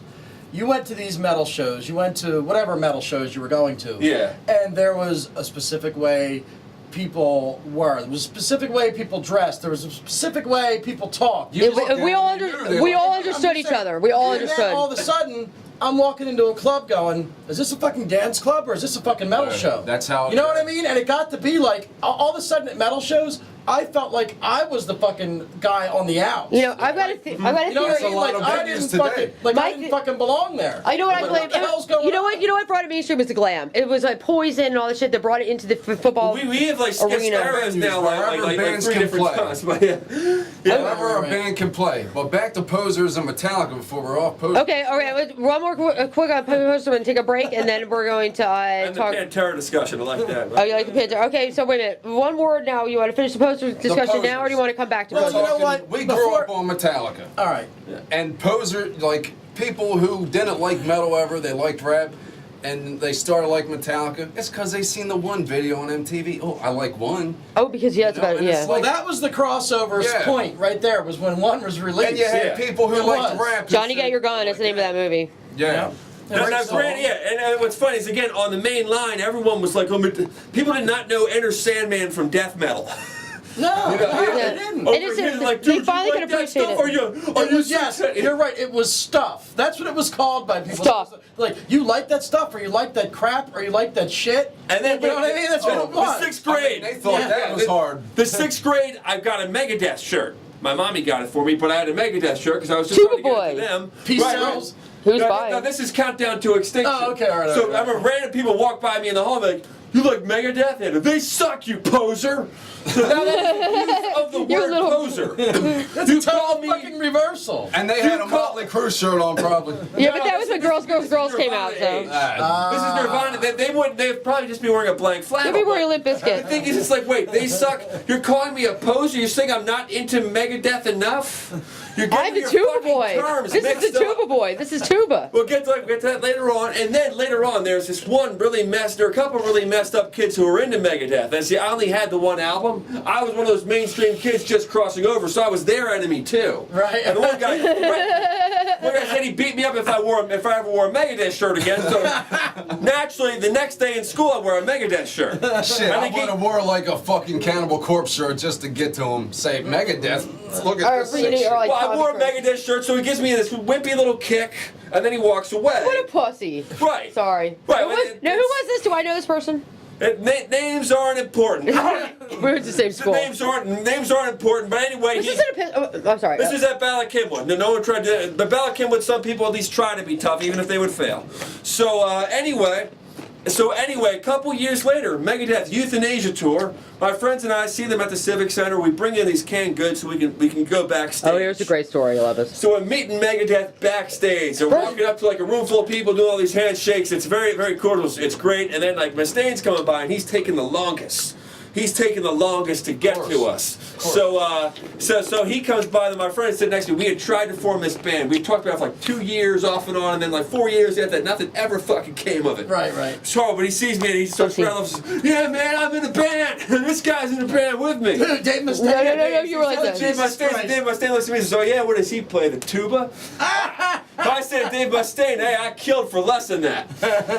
you went to these metal shows, you went to whatever metal shows you were going to. Yeah. And there was a specific way people were. There was a specific way people dressed. There was a specific way people talked. We all understood each other. We all And then understood. all of a sudden, I'm walking into a club going, is this a fucking dance club or is this a fucking metal show? That's how You know what I mean? And it got to be like, all of a sudden at metal shows, I felt like I was the fucking guy on the outs. You know, I've got a You know what I That's a mean? lot Like of I venues didn't today. fucking, like I didn't fucking belong there. I know what I Like, blame. What the hell's going You know on? what? You know what brought it mainstream was the glam. It was like Poison and all the shit that brought it into the football. We have like arena. scenarios now, Wherever like bands 3 can different play. times. But yeah. Wherever a band can play. But back to Posers and Metallica before we're off Posers. Okay, all right. One more quick on Poster and take a break, and then we're going to And the talk. Pantera discussion, I like that. Oh, you like the Panther? Okay, so wait a minute. One word now. You want to finish the Poster discussion now, or do you want to come back to Well, Poster? you know what? We grew Before- up on Metallica. All right. And Poser, like, people who didn't like metal ever, they liked rap, and they started like Metallica, it's because they seen the one video on MTV. Oh, I like one. Oh, because yeah, that's You know, about and yeah. it's Well, that was the crossover's Yeah. point right there, was when one was released. And you had Yeah. people who It liked was. rap. who Johnny said, Get Your Gun is the name of that movie. Yeah. Now, granted, yeah, and what's funny is, again, on the main line, everyone was like, oh, people did not know Enter Sandman from death metal. No, You know, no, yeah. they didn't. And it's- here, like, they dude, finally you can like that appreciate stuff? it. Are you It was, so yes, excited? you're right. It was stuff. That's what it was called by people. Stuff. Like, you like that stuff, or you like that crap, or you like that shit. And then, you know what I mean? That's what it was. The 6th grade. They thought that was hard. The 6th grade, I got a Megadeth shirt. My mommy got it for me, but I had a Megadeth shirt because I was just Tuba trying to get Boy. it to them. Peace Right, sells. Who's now, buying? now, this is Countdown to Extinction. Oh, okay, all right, So all right. I remember random people walk by me in the hall and be like, you like Megadeth? And they suck, you poser. So now that's the use of the You're a word little- poser. That's You a total call me- fucking reversal. And they had a You call- Motley Crue shirt on, probably. Yeah, but that was this when is- Girls this is came out. Nirvana So age. This is Nirvana. They wouldn't. They'd probably just be wearing a blank flannel. they'll be wearing but Limp The Bizkit. thing is, it's like, wait, they suck. You're calling me a poser? You're saying I'm not into Megadeth enough? You're I'm getting the your Tuba fucking Boy. terms This is mixed the up. Tuba Boy. This is Tuba. We'll get to that later on, and then later on, there's this one really messed. There are a couple really messed up kids who were into Megadeth. And see, I only had the one album. I was one of those mainstream kids just crossing over, so I was their enemy too. Right. And the one guy, one guy said he beat me up if I ever wore a Megadeth shirt again. So naturally, the next day in school, I wear a Megadeth shirt. Shit, And I they would gave- have wore like a fucking Cannibal Corpse shirt just to get to him. Say Megadeth. Look at Or this. reading, sick or like Well, I wore a comic books. Megadeth shirt, so he gives me this wimpy little kick, and then he walks away. What a pussy. Right. Sorry. Right, Who was, well, no, who was this? Do I know this person? Names aren't important. We went to the same school. Names aren't important, but anyway, Was he, this in a I'm sorry. this is at Bala Cynwyd. No one tried to. But Bala Cynwyd, some people at least try to be tough, even if they would fail. So anyway, a couple years later, Megadeth Euthanasia tour. My friends and I see them at the Civic Center. We bring in these canned goods so we can go backstage. Oh, here's a great story. I love this. So we're meeting Megadeth backstage. They're walking up to like a room full of people doing all these handshakes. It's very, very cool. It's great. And then like Mustaine's coming by and he's taking the longest. He's taking the longest to get to us. So he comes by, and my friend sitting next to me. We had tried to form this band. We talked about it for like 2 years off and on, and then like 4 years after that, nothing ever fucking came of it. Right. It's horrible, but he sees me and he starts rattling off and says, yeah, man, I'm in a band. And this guy's in a band with me. Dude, Dave Mustaine. No, you were like that. Dave Mustaine looks at me and says, oh yeah, what does he play, the tuba? I said to Dave Mustaine, hey, I killed for less than that.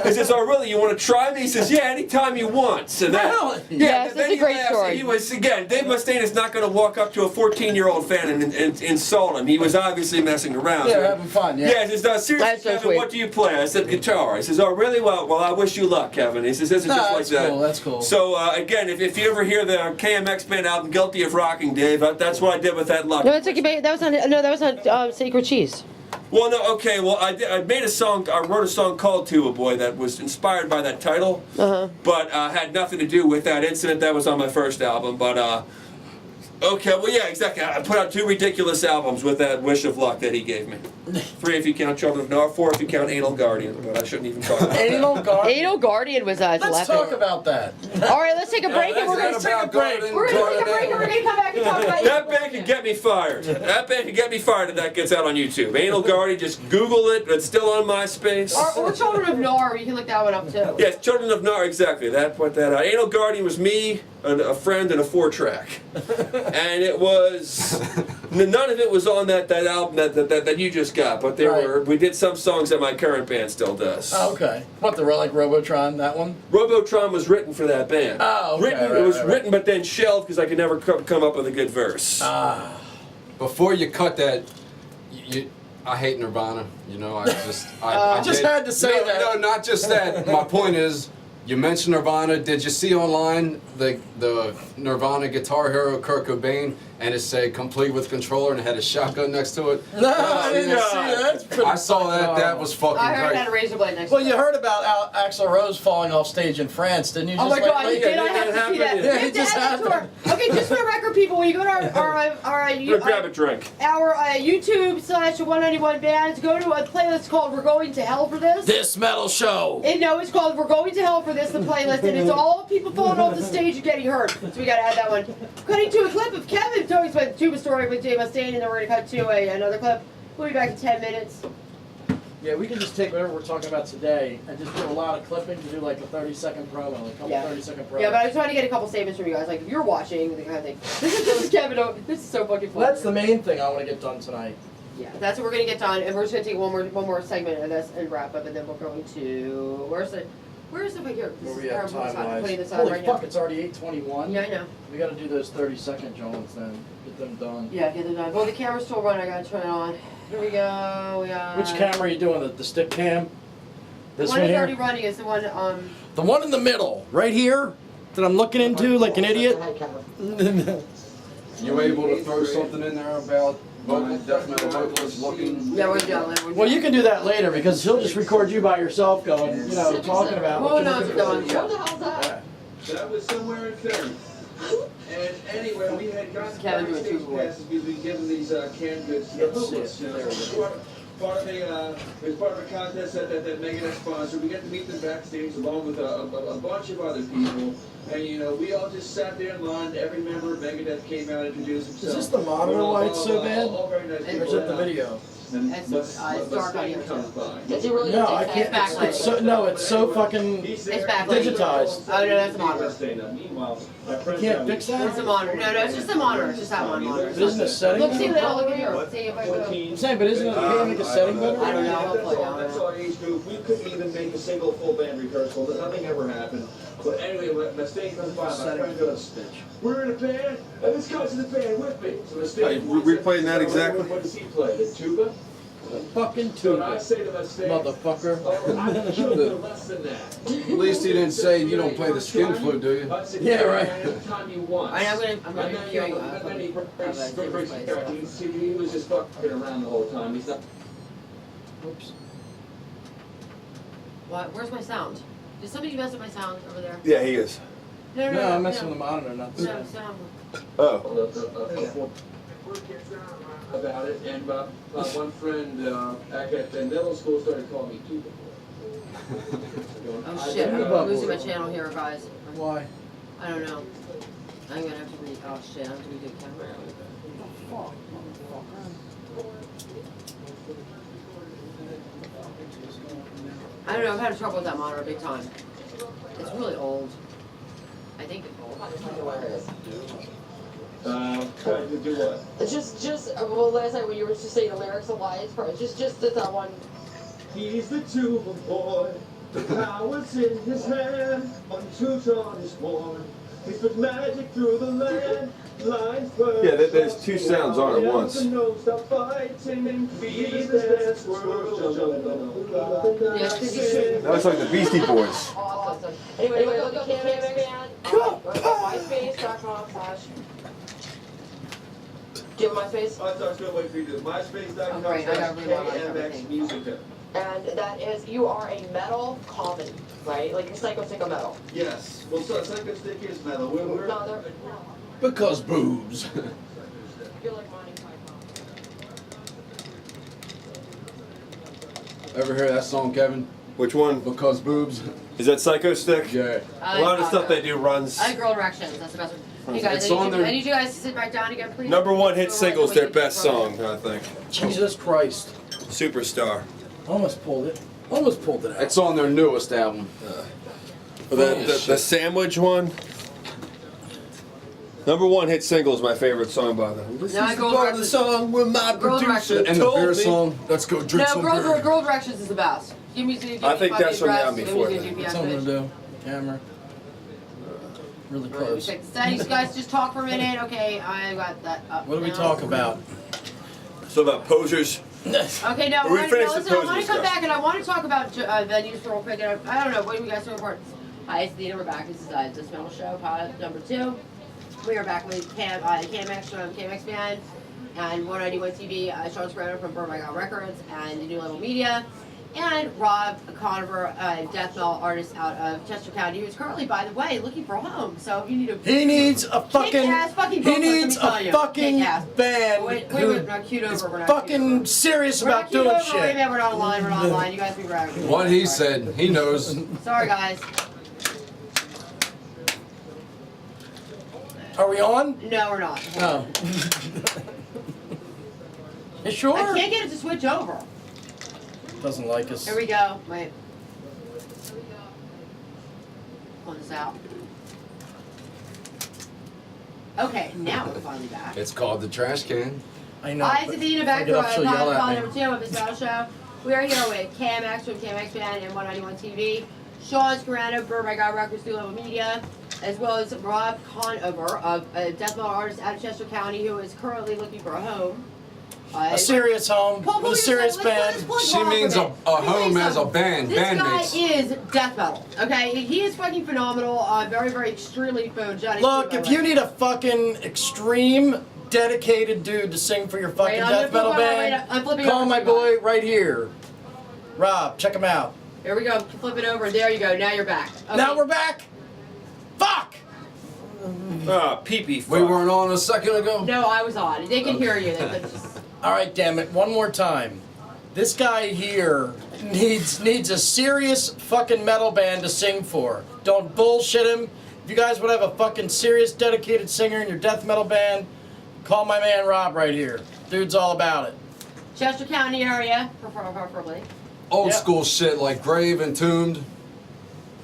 He says, oh really, you want to try me? He says, yeah, anytime you want. So that, Really? Yes, then that's a he great laughs. story. He was, again, Dave Mustaine is not going to walk up to a 14-year-old fan and insult him. He was obviously messing around. Yeah, having fun, yeah. Yeah, he says, seriously, That's so Kevin, sweet. what do you play? I said, guitar. He says, oh, really? Well, I wish you luck, Kevin. He says, this is No, just like that's that. cool, that's cool. So, again, if you ever hear the KMX Band album, Guilty of Rocking, Dave, that's what I did with that luck. No, it's like that was on Sacred Cheese. Well, no, okay. Well, I made a song. I wrote a song called "Tuba Boy" that was inspired by that title, but had nothing to do with that incident that was on my first album. But okay, well, yeah, exactly. I put out 2 ridiculous albums with that wish of luck that he gave me. 3 if you count Children of Noah, 4 if you count Anal Guardian. But I shouldn't even talk about that. Anal Guardian. Anal Guardian was Let's laughing. talk about that. All right, let's take a break, and we're Let's take a break. we're gonna take a break, and we're gonna come back and talk about That band band can get me fired. That band can get me fired if that gets out on YouTube. Anal Guardian, just Google it. It's still on MySpace. Or Children of Nar, you can look that one up too. Yes, Children of Nar, exactly. That put that out. Anal Guardian was me, a friend, and a 4-track. And it was none of it was on that album that you just got, but we did some songs that my current band still does. Oh, okay. What, the like Robotron, that one? Robotron was written for that band. Oh, okay. It was written but then shelved because I could never come up with a good verse. Before you cut that, I hate Nirvana. You know, I just had to say that. No, not just that. My point is, you mentioned Nirvana. Did you see online the Nirvana Guitar Hero Kurt Cobain, and it said complete with controller and it had a shotgun next to it? No, I didn't see that. I saw that. That was fucking I heard great. it had a razor blade next to Well, it. you heard about Axl Rose falling off stage in France, didn't you? Oh my Just God! Did I have to see that? Yeah, We have it to just add that to happened. Okay, just for the record, people, when you go to Grab a drink. our YouTube/191 bands, go to a playlist called "We're Going to Hell for This." This metal show. No, it's called "We're Going to Hell for This," the playlist, and it's all people falling off the stage and getting hurt. So we gotta add that one. Cutting to a clip of Kevin talking about the tuba story with Jay Mustaine, and then we're gonna cut to another clip. We'll be back in 10 minutes. Yeah, we can just take whatever we're talking about today and just do a lot of clipping to do like a 30-second promo, a couple 30-second promos. Yeah, but I was trying to get a couple statements from you guys. Like, if you're watching, the kind of thing. This is Kevin. This is so fucking fun. Well, that's the main thing I want to get done tonight. Yeah, that's what we're gonna get done, and we're just gonna take one more segment of this and wrap up, and then we're going to where's the here? Where This we is at where I'm time-wise. putting this on Holy right fuck, now. it's already 8:21. Yeah, I know. We got to do those 30-second Jones then. Get them done. Yeah, get it done. Well, the camera's still running. I gotta turn it on. Here we go. We got. Which camera are you doing? The stick cam? The This one one that's here? already running is the one. The one in the middle, right here, that I'm looking into like an idiot. You able to throw something in there about death metal vocalists looking? Yeah, we're done. Well, you can do that later because he'll just record you by yourself going, talking about Well, what no, you're it's looking done. for. Yeah. That was somewhere in Philly. And anyway, we had gotten Kevin doing backstage two boys. passes because we'd given these canned goods to the Let's see homeless. it. You know, There we so part of a contest that Megadeth sponsored. We got to meet them backstage along with a bunch of other people. And we all just sat there in line. Every member of Megadeth came out, introduced himself. Is this the monitor why it's so bad? All very nice Or people. is it the video? It's dark on here, comes too. by. Does he really No, just I take can't. that? backlit. It's so fucking He's It's there. backlit. digitized. Oh, no, that's a monitor. Meanwhile, my You friends can't got fix me- It's a that? monitor. No, it's just a monitor. It's just that one monitor. But isn't it setting? Look, see that? Look at here. See if I go. I'm saying, but isn't it can't make a setting better? I don't know. That's our age group. We couldn't even make a single full band rehearsal. Nothing ever happened. But anyway, when Mustaine comes by, my friend goes, "We're in a band, and this guy's in the band with me." So Mustaine, We're playing that exactly? What does he play? The tuba? Fucking So I tuba, say to Mustaine, motherfucker. "Oh, I can kill you less than that." At least he didn't say you don't play the skin flute, do you? I said, Yeah, right. Anytime you want. I'm gonna And then, be hearing and then he was just fucking around the whole time. He's not. Oops. What? Where's my sound? Did somebody mess up my sound over there? Yeah, he is. No, No, I'm messing with the monitor, not the No, sound. sound. Oh. About it, and one friend at middle school started calling me tuba boy. Oh shit! I'm losing my channel here, guys. Why? I don't know. I'm gonna have to read. Oh shit! I'm gonna redo the camera. I don't know. I'm having trouble with that monitor big time. It's really old. I think it's old. Trying to do what? Well, last night when you were just saying the lyrics of why it's just that one. He's the tuba boy, the power's in his hand, on Teuton is born. He's put magic through the land, lines first. Yeah, there's two sounds on at once. No, stop fighting and be the dance world. Yeah, 'cause he's- That was like the Beastie Boys. Awesome. Anyway, look at Canvas Band. MySpace.com/. Do you have MySpace? I thought you were waiting for you to do MySpace.com Oh, great, I gotta reload KMX everything. Musica. And that is, you are a metal comedy, right? Like you're Psycho Metal. Yes. Well, so Psycho Stick is metal. We're No, they're, Because boobs. you're like Monty Python. Ever hear that song, Kevin? Which one? Because boobs. Is that Psycho Stick? Yeah. A lot of the stuff they do runs. I like Girl Directions. That's the best one. Hey guys, It's I on need, there. I need you guys to sit back down again, please. Number one hit We're single's working their with best you. song, I think. Jesus Christ. Superstar. Almost pulled it. Almost pulled it out. It's on their newest album. The sandwich one. Number one hit single is my favorite song by them. This No, is the Girl part of the Directions. song where my Girl producer Directions. And the told beer me. song. Let's go drink No, some Girl, beer. Girl Directions is the best. Give me, give I me think fucking that's from the dress, album give me before the then. GPS What's something to bitch. do? Camera. Really Right, close. check this out. You guys just talk for a minute. Okay, I got that up. What do we now. talk about? So about posers. Okay, now, We I finished the listen, I pose want to come discussion. back and I want to talk about venues real quick. And I don't know, what do you guys so important? Hi, it's Dina. We're back. This is This Metal Show, pilot number 2. We are back with Cam X from Cam X Band and 191 TV, Sean Sperano from Burn My God Records and the New Level Media, and Rob Conover, death metal artist out of Chester County, who is currently, by the way, looking for a home. So if you need a He needs a fucking. kick-ass fucking He vocalist, let me needs tell a you. fucking Kick-ass. band Wait, who we're not queued over. is We're not queued fucking over. serious We're not about queued doing over. Wait a shit. minute, we're not online. We're not online. You guys be right. What he said, he knows. Sorry, guys. Are we on? No, we're not. No. You sure? I can't get it to switch over. Doesn't like us. Here we go. Wait. Pull this out. Okay, now we're finally back. It's called the trash can. I know. Hi, but Sabina, back I to get up, she'll yell call at me. number 2 of this battle show. We are here with Cam X from Cam X Band and 191 TV, Sean Sperano, Burn My God Records, New Level Media, as well as Rob Conover, a death metal artist out of Chester County who is currently looking for a home. A serious home Pull with a serious let's band. plug She Rob means for a minute. Let me tell you home as a something. band, This band guy mates. is death metal, okay? He is fucking phenomenal, very, very extremely photogenic. Look, too, if by you the way. need a fucking extreme, dedicated dude to sing for your fucking Wait, I'm death gonna metal flip band, over, I'm flipping call over my to you boy right here. Rob, check him out. Here we go, flip it over, there you go, now you're back. Okay. Now we're back. Fuck! Ah, pee-pee fuck. We weren't on a second ago. No, I was on. They can hear you. They could just... All right, damn it, one more time. This guy here needs a serious fucking metal band to sing for. Don't bullshit him. If you guys would have a fucking serious, dedicated singer in your death metal band, call my man Rob right here. Dude's all about it. Chester County area, preferably. Old Yep. school shit like Grave, Entombed,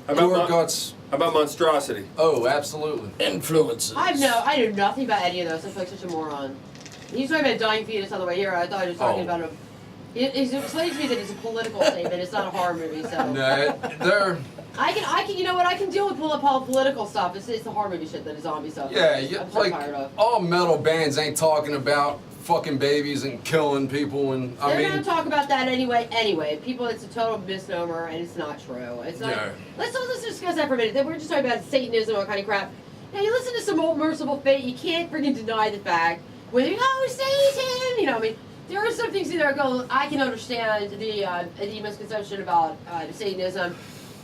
Gore Guts. How about Monstrosity? Oh, absolutely. Influences. I know nothing about any of those. I feel like such a moron. He's talking about dying fetus on the way here. I thought he was talking Oh. about him. He's explaining to me that it's a political statement. It's not a horror movie, so. Nah, they're I can, you know what? I can deal with political stuff. It's the horror movie shit that is zombie stuff. yeah, I'm so like tired of. all metal bands ain't talking about fucking babies and killing people and I They're mean gonna talk about that anyway. People, it's a total misnomer and it's not true. It's not. Yeah. Let's discuss that for a minute. We're just talking about Satanism and all kind of crap. Now you listen to some old Merciful Fate, you can't freaking deny the fact when you go Satan, you know, I mean, there are some things in there go. I can understand the misconception about Satanism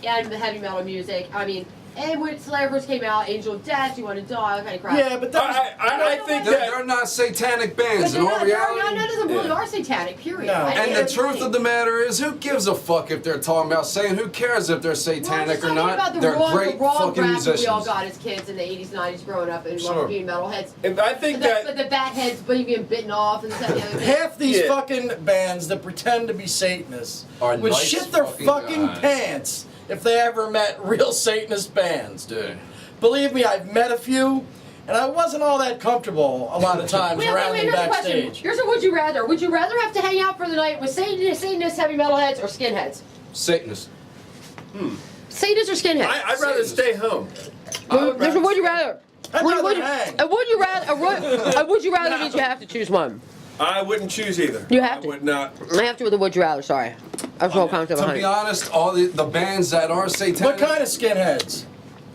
and the heavy metal music. I mean, and when Slayer first came out, Angel of Death, You Want to Die, all kind of crap. Yeah, but that I think they're not satanic bands But in they're all not, reality. none of them really Yeah. are satanic, period. No. I- And the that's truth thing. of the matter is, who gives a fuck if they're talking about saying? Who cares if they're satanic or not? They're great fucking rap musicians. we all got as kids in the 80s, 90s, growing up and Sure. being metalheads. And I think But that the bat heads being bitten off and this, that, and the other thing. half these Yeah. fucking bands that pretend to be Satanists Are would nice shit their fucking fucking guys. pants if they ever met real Satanist bands. Dude. Believe me, I've met a few, and I wasn't all that comfortable a lot of times Wait, around them here's a question. backstage. Here's a would you rather. Would you rather have to hang out for the night with Satanists, heavy metalheads, or skinheads? Satanists. Satanists or skinheads? I'd rather stay home. There's a would you rather. I'd Would- rather would- hang. A would you rather? A would you rather means you have to choose one. I wouldn't choose either. You have I to. would not. I have to with a would you rather. Sorry, I was more comfortable To behind be it. honest, all the bands that are satanic. What kind of skinheads?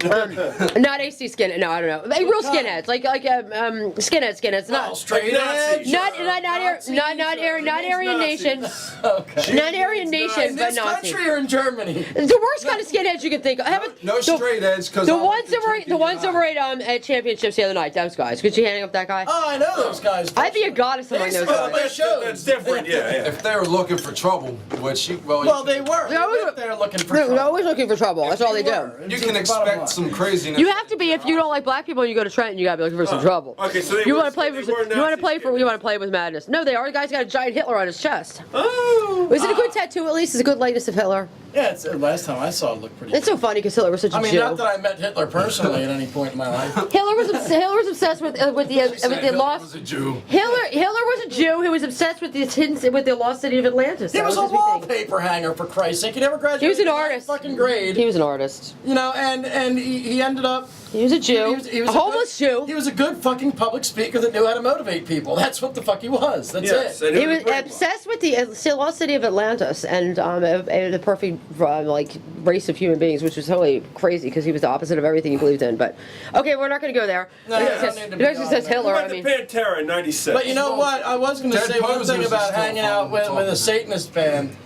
Not AC skinhead. No, I don't know. Like real skinheads, like skinheads. Well, Not straight edge. not Aryan Nation. Okay. Not Aryan Nation, In but this Nazi. country or in Germany? The worst kind of skinheads you can think of. No straight edge, because The ones that were at championships the other night. Those guys. Could you hang up that guy? Oh, I know those guys. I'd be a goddess among those Well, guys. That's different. Yeah. If they were looking for trouble, which Well, they were. They're looking for trouble. They're always looking for trouble. That's all they do. you can expect some craziness. You have to be if you don't like black people. You go to Trenton. You gotta be looking for some trouble. Okay, so You want to play with madness. No, they are. The guy's got a giant Hitler on his chest. Oh. Is it a good tattoo? At least it's a good likeness of Hitler. Yeah, last time I saw it looked pretty. It's so funny because Hitler was such a I mean, Jew. not that I met Hitler personally at any point in my life. Hitler was obsessed with the lost. was a Jew. Hitler was a Jew who was obsessed with the lost city of Atlantis. He That was a his big thing. wallpaper hanger, for Christ's sake. He never graduated. He was an from artist. Fucking grade. He was an artist. You know, and he ended up. He was a Jew. He was a homeless Jew. He was a good fucking public speaker that knew how to motivate people. That's what the fuck he was. That's Yes, it. and He was pretty- obsessed with the lost city of Atlantis and the perfect like race of human beings, which was totally crazy because he was the opposite of everything he believed in. But okay, we're not going to go there. No, It I don't says- need to it be actually on says there. Hitler. What I about mean, the Pantera in '96? But you know what? I was going to Dead say one posers thing is about still hanging fun out to with talk a about. Satanist band.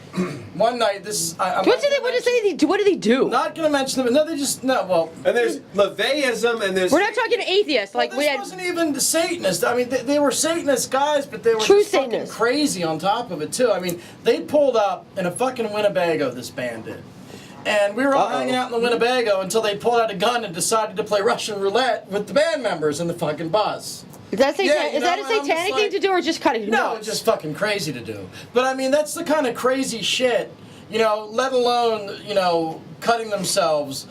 One night, I'm what do they? What do they do? not going to mention them. No, they just no. Well, And there's LaVeyism, and there's. We're not talking atheists. Like this we had. wasn't even Satanist. I mean, they were Satanist guys, but they were True just fucking Satanists. crazy on top of it too. I mean, they pulled up in a fucking Winnebago. This band did. And we were all hanging out in the Winnebago until they pulled out a gun and decided to play Russian roulette with the band members in the fucking bus. Is that, Yeah, you is that know, a I'm just satanic like- thing to do, or just kind of No, nuts? it's just fucking crazy to do. But I mean, that's the kind of crazy shit, you know, let alone, you know, cutting themselves,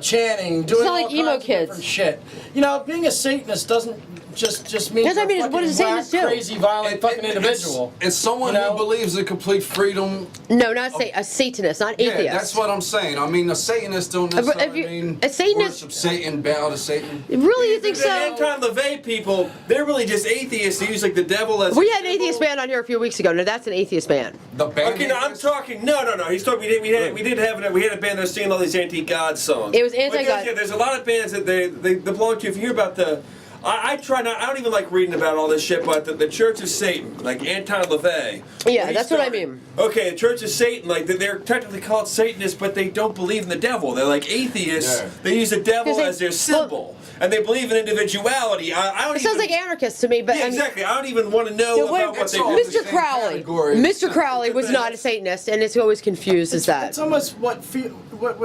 chanting, doing not all like kinds emo of kids. different shit. You know, being a Satanist doesn't just mean That's what I you're mean, what fucking does a Satanist whack, do? crazy, violent fucking individual. It's someone You know? who believes in complete freedom. No, not a Satanist, not atheist. Yeah, that's what I'm saying. I mean, a Satanist don't If necessarily you- mean a Satanist- worship Satan, bow to Satan. Really, you think The so? anti-LaVey people, they're really just atheists. They use like the devil as. We a had an atheist symbol. band on here a few weeks ago. No, that's an atheist band. The band. Okay, no, I'm talking. No. He's talking. We had a band that was singing all these anti-God songs. It was anti-God. Yeah, there's a lot of bands that they belong to. If you hear about the, I try not. I don't even like reading about all this shit. But the Church of Satan, like anti-LaVey. Yeah, when he that's what I started- mean. Okay, the Church of Satan, like they're technically called Satanists, but they don't believe in the devil. They're like atheists. Yeah. They use the devil 'Cause they- as their symbol, and they believe in individuality. I don't. It sounds even, like anarchists to me, but Yeah, I mean, exactly. I don't even want to know Yeah, wait, about what that's they all. do. Mr. Same Crowley. category. Mr. Crowley was not a Satanist, and it's always confused as that. It's almost what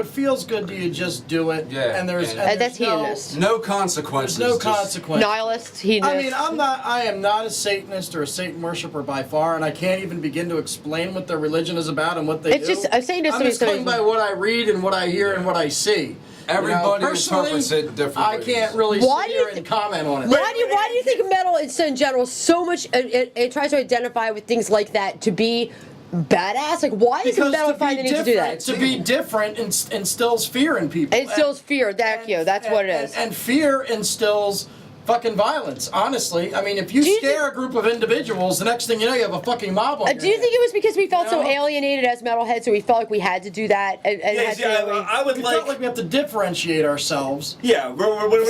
feels good to you, just do it. Yeah, And there's, and- and That's there's no, hedonist. No consequences. there's no just- consequence. Nihilist, hedonist. I mean, I am not a Satanist or a Satan worshiper by far, and I can't even begin to explain what their religion is about and what they It's do. just- a Satanist I'm to me just is going by what I read and what I hear and what I see. Everybody personally, interprets it differently. I can't really Why sit do you here and comment on it. Why do you think metal in general so much it tries to identify with things like that to be badass? Like, why does Because metal to find be the need to do different, that? to be different instills fear in people. It instills fear. Thank you. That's what it is. And fear instills fucking violence, honestly. I mean, if you Do you scare a group of individuals, the next thing you know, you have a fucking mob on your Do you hands. think it was because we felt so No. alienated as metalheads, so we felt like we had to do that? And Yes, had to, yeah, I would We like. felt like we have to differentiate ourselves. Yeah,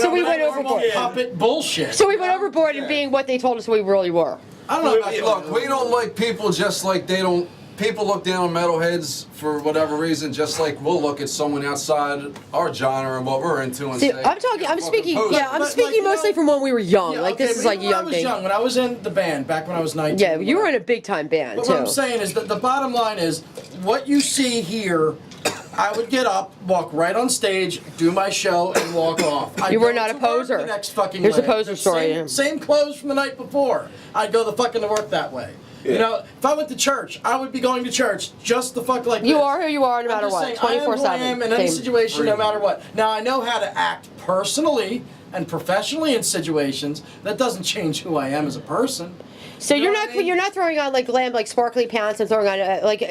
So we went overboard. Yeah. Puppet bullshit. so we went overboard in being what they told us we really were. I don't know about Look, we don't like people just like they don't. People look down on metalheads for whatever reason, just like we'll look at someone outside our genre and what we're into and See, say. I'm talking. I'm "Fucking speaking. poser." Yeah, I'm But, speaking like, you mostly know- from when we were young. Yeah, Like okay, this is but like a when I young was thing. young, when I was in the band, back when I was 19. Yeah, you were in a big time band But too. what I'm saying is that the bottom line is, what you see here, I would get up, walk right on stage, do my show, and walk off. I'd You were go not to a work poser. The next fucking Here's a way. poser The story, Same, yeah. same clothes from the night before. I'd go the fucking to work that way. You know, if I went to church, I would be going to church just the fuck like You this. are who you are, no I'm matter just what. saying, I am who I 24/7. am in any Same. situation, no matter what. Now I know how to act personally and professionally in situations. That doesn't change who I am as a person. So You you're know not what I mean? you're not throwing on like glam like sparkly pants and throwing on like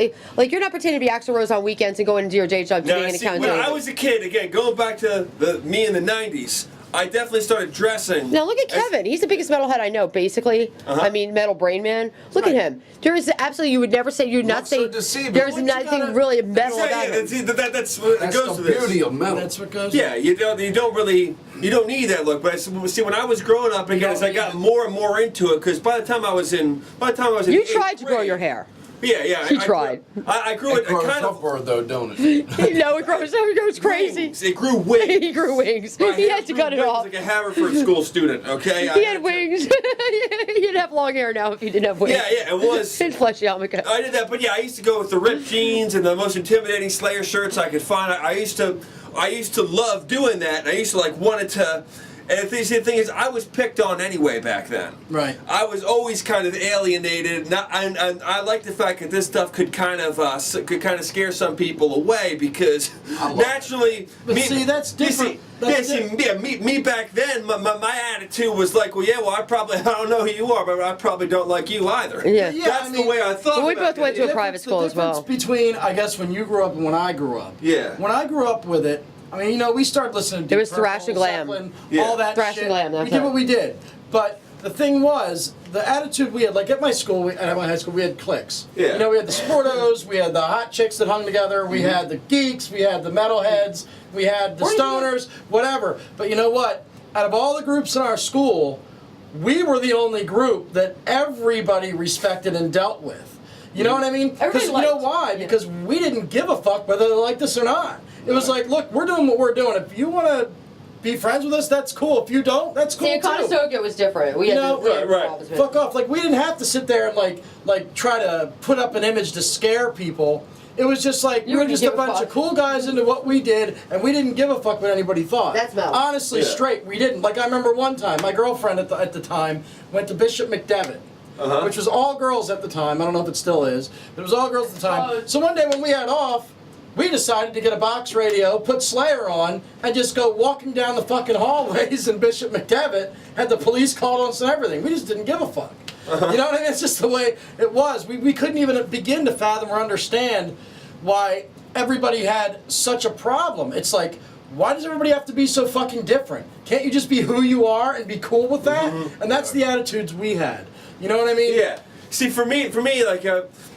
you're not pretending to be Axl Rose on weekends and going into your day job to No, being an see, accountant. when I was a kid, again, going back to me in the '90s, I definitely started dressing. Now look at Kevin. He's the biggest metalhead I know, basically. I mean, metal brain man. Look at him. There is absolutely, you would never say, you'd not say, there's nothing really metal about him. That's what That's goes the to this. beauty of metal. That's what goes. Yeah, you don't need that look. But see, when I was growing up again, as I got more and more into it, because by the time I was in You tried to grow your hair. Yeah. He tried. I grew it grows kind of. upward though, don't it? No, it goes crazy. It grew wings. He grew wings. My He hair had to grew cut it wings off. like a Haverford school student. Okay. He had wings. You'd have long hair now if you didn't have wings. Yeah, it was. And fleshy yarmulke. I did that, but yeah, I used to go with the ripped jeans and the most intimidating Slayer shirts I could find. I used to love doing that, and I used to wanted to. And the thing is, I was picked on anyway back then. Right. I was always kind of alienated, and I like the fact that this stuff could kind of scare some people away because naturally. But see, that's different. Me back then, my attitude was like, well, I don't know who you are, but I probably don't like you either. Yeah. That's the way I thought. Well, we about both went it. to a private school as well. The difference between, I guess, when you grew up and when I grew up. Yeah. When I grew up with it, I mean, we started listening to There was Deep Purple, thrash and glam. Zeppelin, Yeah. all that Thrash shit. and glam, that's we did it. what we did. But the thing was, the attitude we had, like at my school, at my high school, we had cliques. Yeah. We had the sportos, we had the hot chicks that hung together, we had the geeks, we had the metalheads, we had the stoners, whatever. But you know what? Out of all the groups in our school, we were the only group that everybody respected and dealt with. You know what I mean? Because you know why? Because we didn't give a fuck whether they liked us or not. It was like, look, we're doing what we're doing. If you want to be friends with us, that's cool. If you don't, that's cool See, too. Conestoga was different. We had right. Fuck off. Like, we didn't have to sit there and like try to put up an image to scare people. It was just like, we were just a bunch of cool guys into what we did, and we didn't give a fuck what anybody thought. That's metal. Honestly, straight, we didn't. Like, I remember one time, my girlfriend at the time went to Bishop McDevitt. Which was all girls at the time. I don't know if it still is, but it was all girls at the time. So one day when we had off, we decided to get a box radio, put Slayer on, and just go walking down the fucking hallways in Bishop McDevitt, had the police called on us and everything. We just didn't give a fuck. You know what I mean? It's just the way it was. We couldn't even begin to fathom or understand why everybody had such a problem. It's like, why does everybody have to be so fucking different? Can't you just be who you are and be cool with that? And that's the attitudes we had. You know what I mean? Yeah. See, for me, like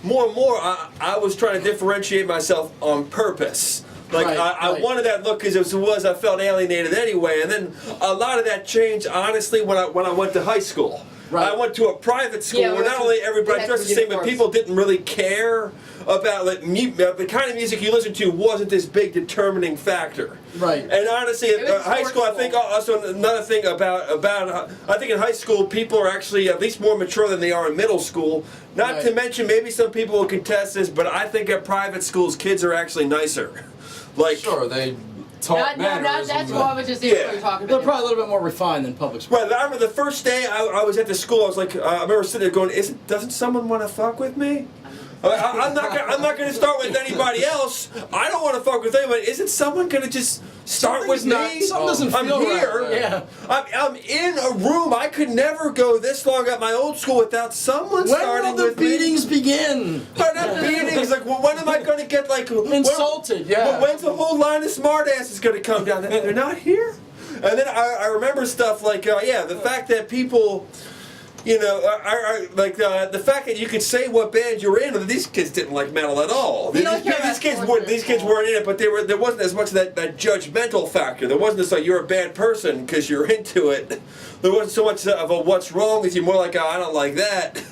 more and more, I was trying to differentiate myself on purpose. Like I wanted that look because I felt alienated anyway, and then a lot of that changed honestly when I went to high school. Right. I went to a private school where not only everybody dressed the same, but people didn't really care about the kind of music you listen to wasn't this big determining factor. Right. And honestly, at high school, I think also another thing about I think in high school people are actually at least more mature than they are in middle school. Not to mention, maybe some people will contest this, but I think at private schools, kids are actually nicer. Like sure, they talk manners. That's what I was just saying. What talking about. They're probably a little bit more refined than public school. Right, I remember the first day I was at the school, I was like, I remember sitting there going, doesn't someone want to fuck with me? I'm not going to start with anybody else. I don't want to fuck with anybody. Isn't someone going to just start with me? Something doesn't feel here. Right. Yeah. I'm in a room. I could never go this long at my old school without someone starting with me. When will the beatings begin? Not beatings. Like, when am I going to get insulted? When's the whole line of smartasses going to come down? They're not here. And then I remember stuff like the fact that people. The fact that you could say what band you're in. These kids didn't like metal at all. These kids weren't in it, but there wasn't as much of that judgmental factor. There wasn't this like you're a bad person because you're into it. There wasn't so much of a what's wrong with you. More like I don't like that.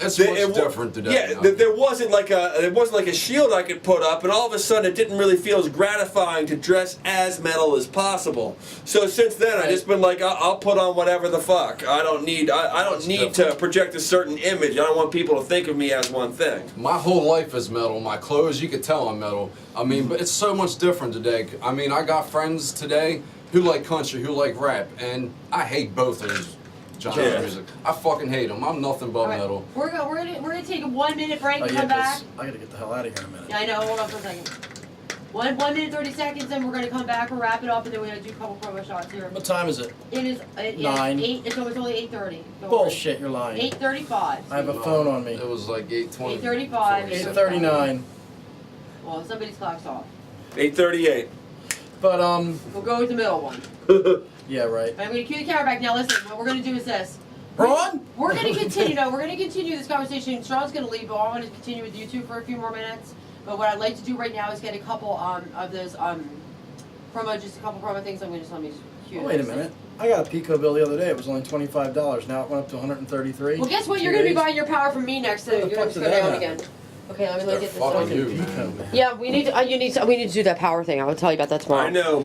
It's much different today. Yeah, there wasn't like a shield I could put up, and all of a sudden it didn't really feel as gratifying to dress as metal as possible. So since then I just been like, I'll put on whatever the fuck. I don't need to project a certain image. I don't want people to think of me as one thing. My whole life is metal. My clothes, you could tell I'm metal. I mean, but it's so much different today. I mean, I got friends today who like country, who like rap, and I hate both of those. Genre music. I fucking hate them. I'm nothing but metal. We're gonna take a 1 minute break and come back. I gotta get the hell out of here in a minute. Yeah, I know. Hold on for a second. 1 minute 30 seconds, and we're gonna come back. We'll wrap it up, and then we're gonna do a couple promo shots here. What time is it? It is 9. 8. It's only 8:30. Bullshit, you're lying. 8:35. I have a phone on me. It was like 8:20. 8:35. 8:39. Well, somebody's clock's off. 8:38. But We'll go with the middle one. yeah, right. I'm going to cue the camera back. Now listen, what we're going to do is this. Ron? We're going to continue. No, we're going to continue this conversation. Sean's going to leave, but I want to continue with you two for a few more minutes. But what I'd like to do right now is get a couple of those promo, just a couple promo things. I'm going to just let me cue. Oh, wait a minute. I got a Pico bill the other day. It was only $25. Now it went up to $133. Well, guess what? You're going to be buying your power from me next. So Where you're the going fuck to did go that down happen? again. Okay, let me They're get this fucking on. you. Pico, man. Yeah, we need to. We need to do that power thing. I'll tell you about that tomorrow. I know.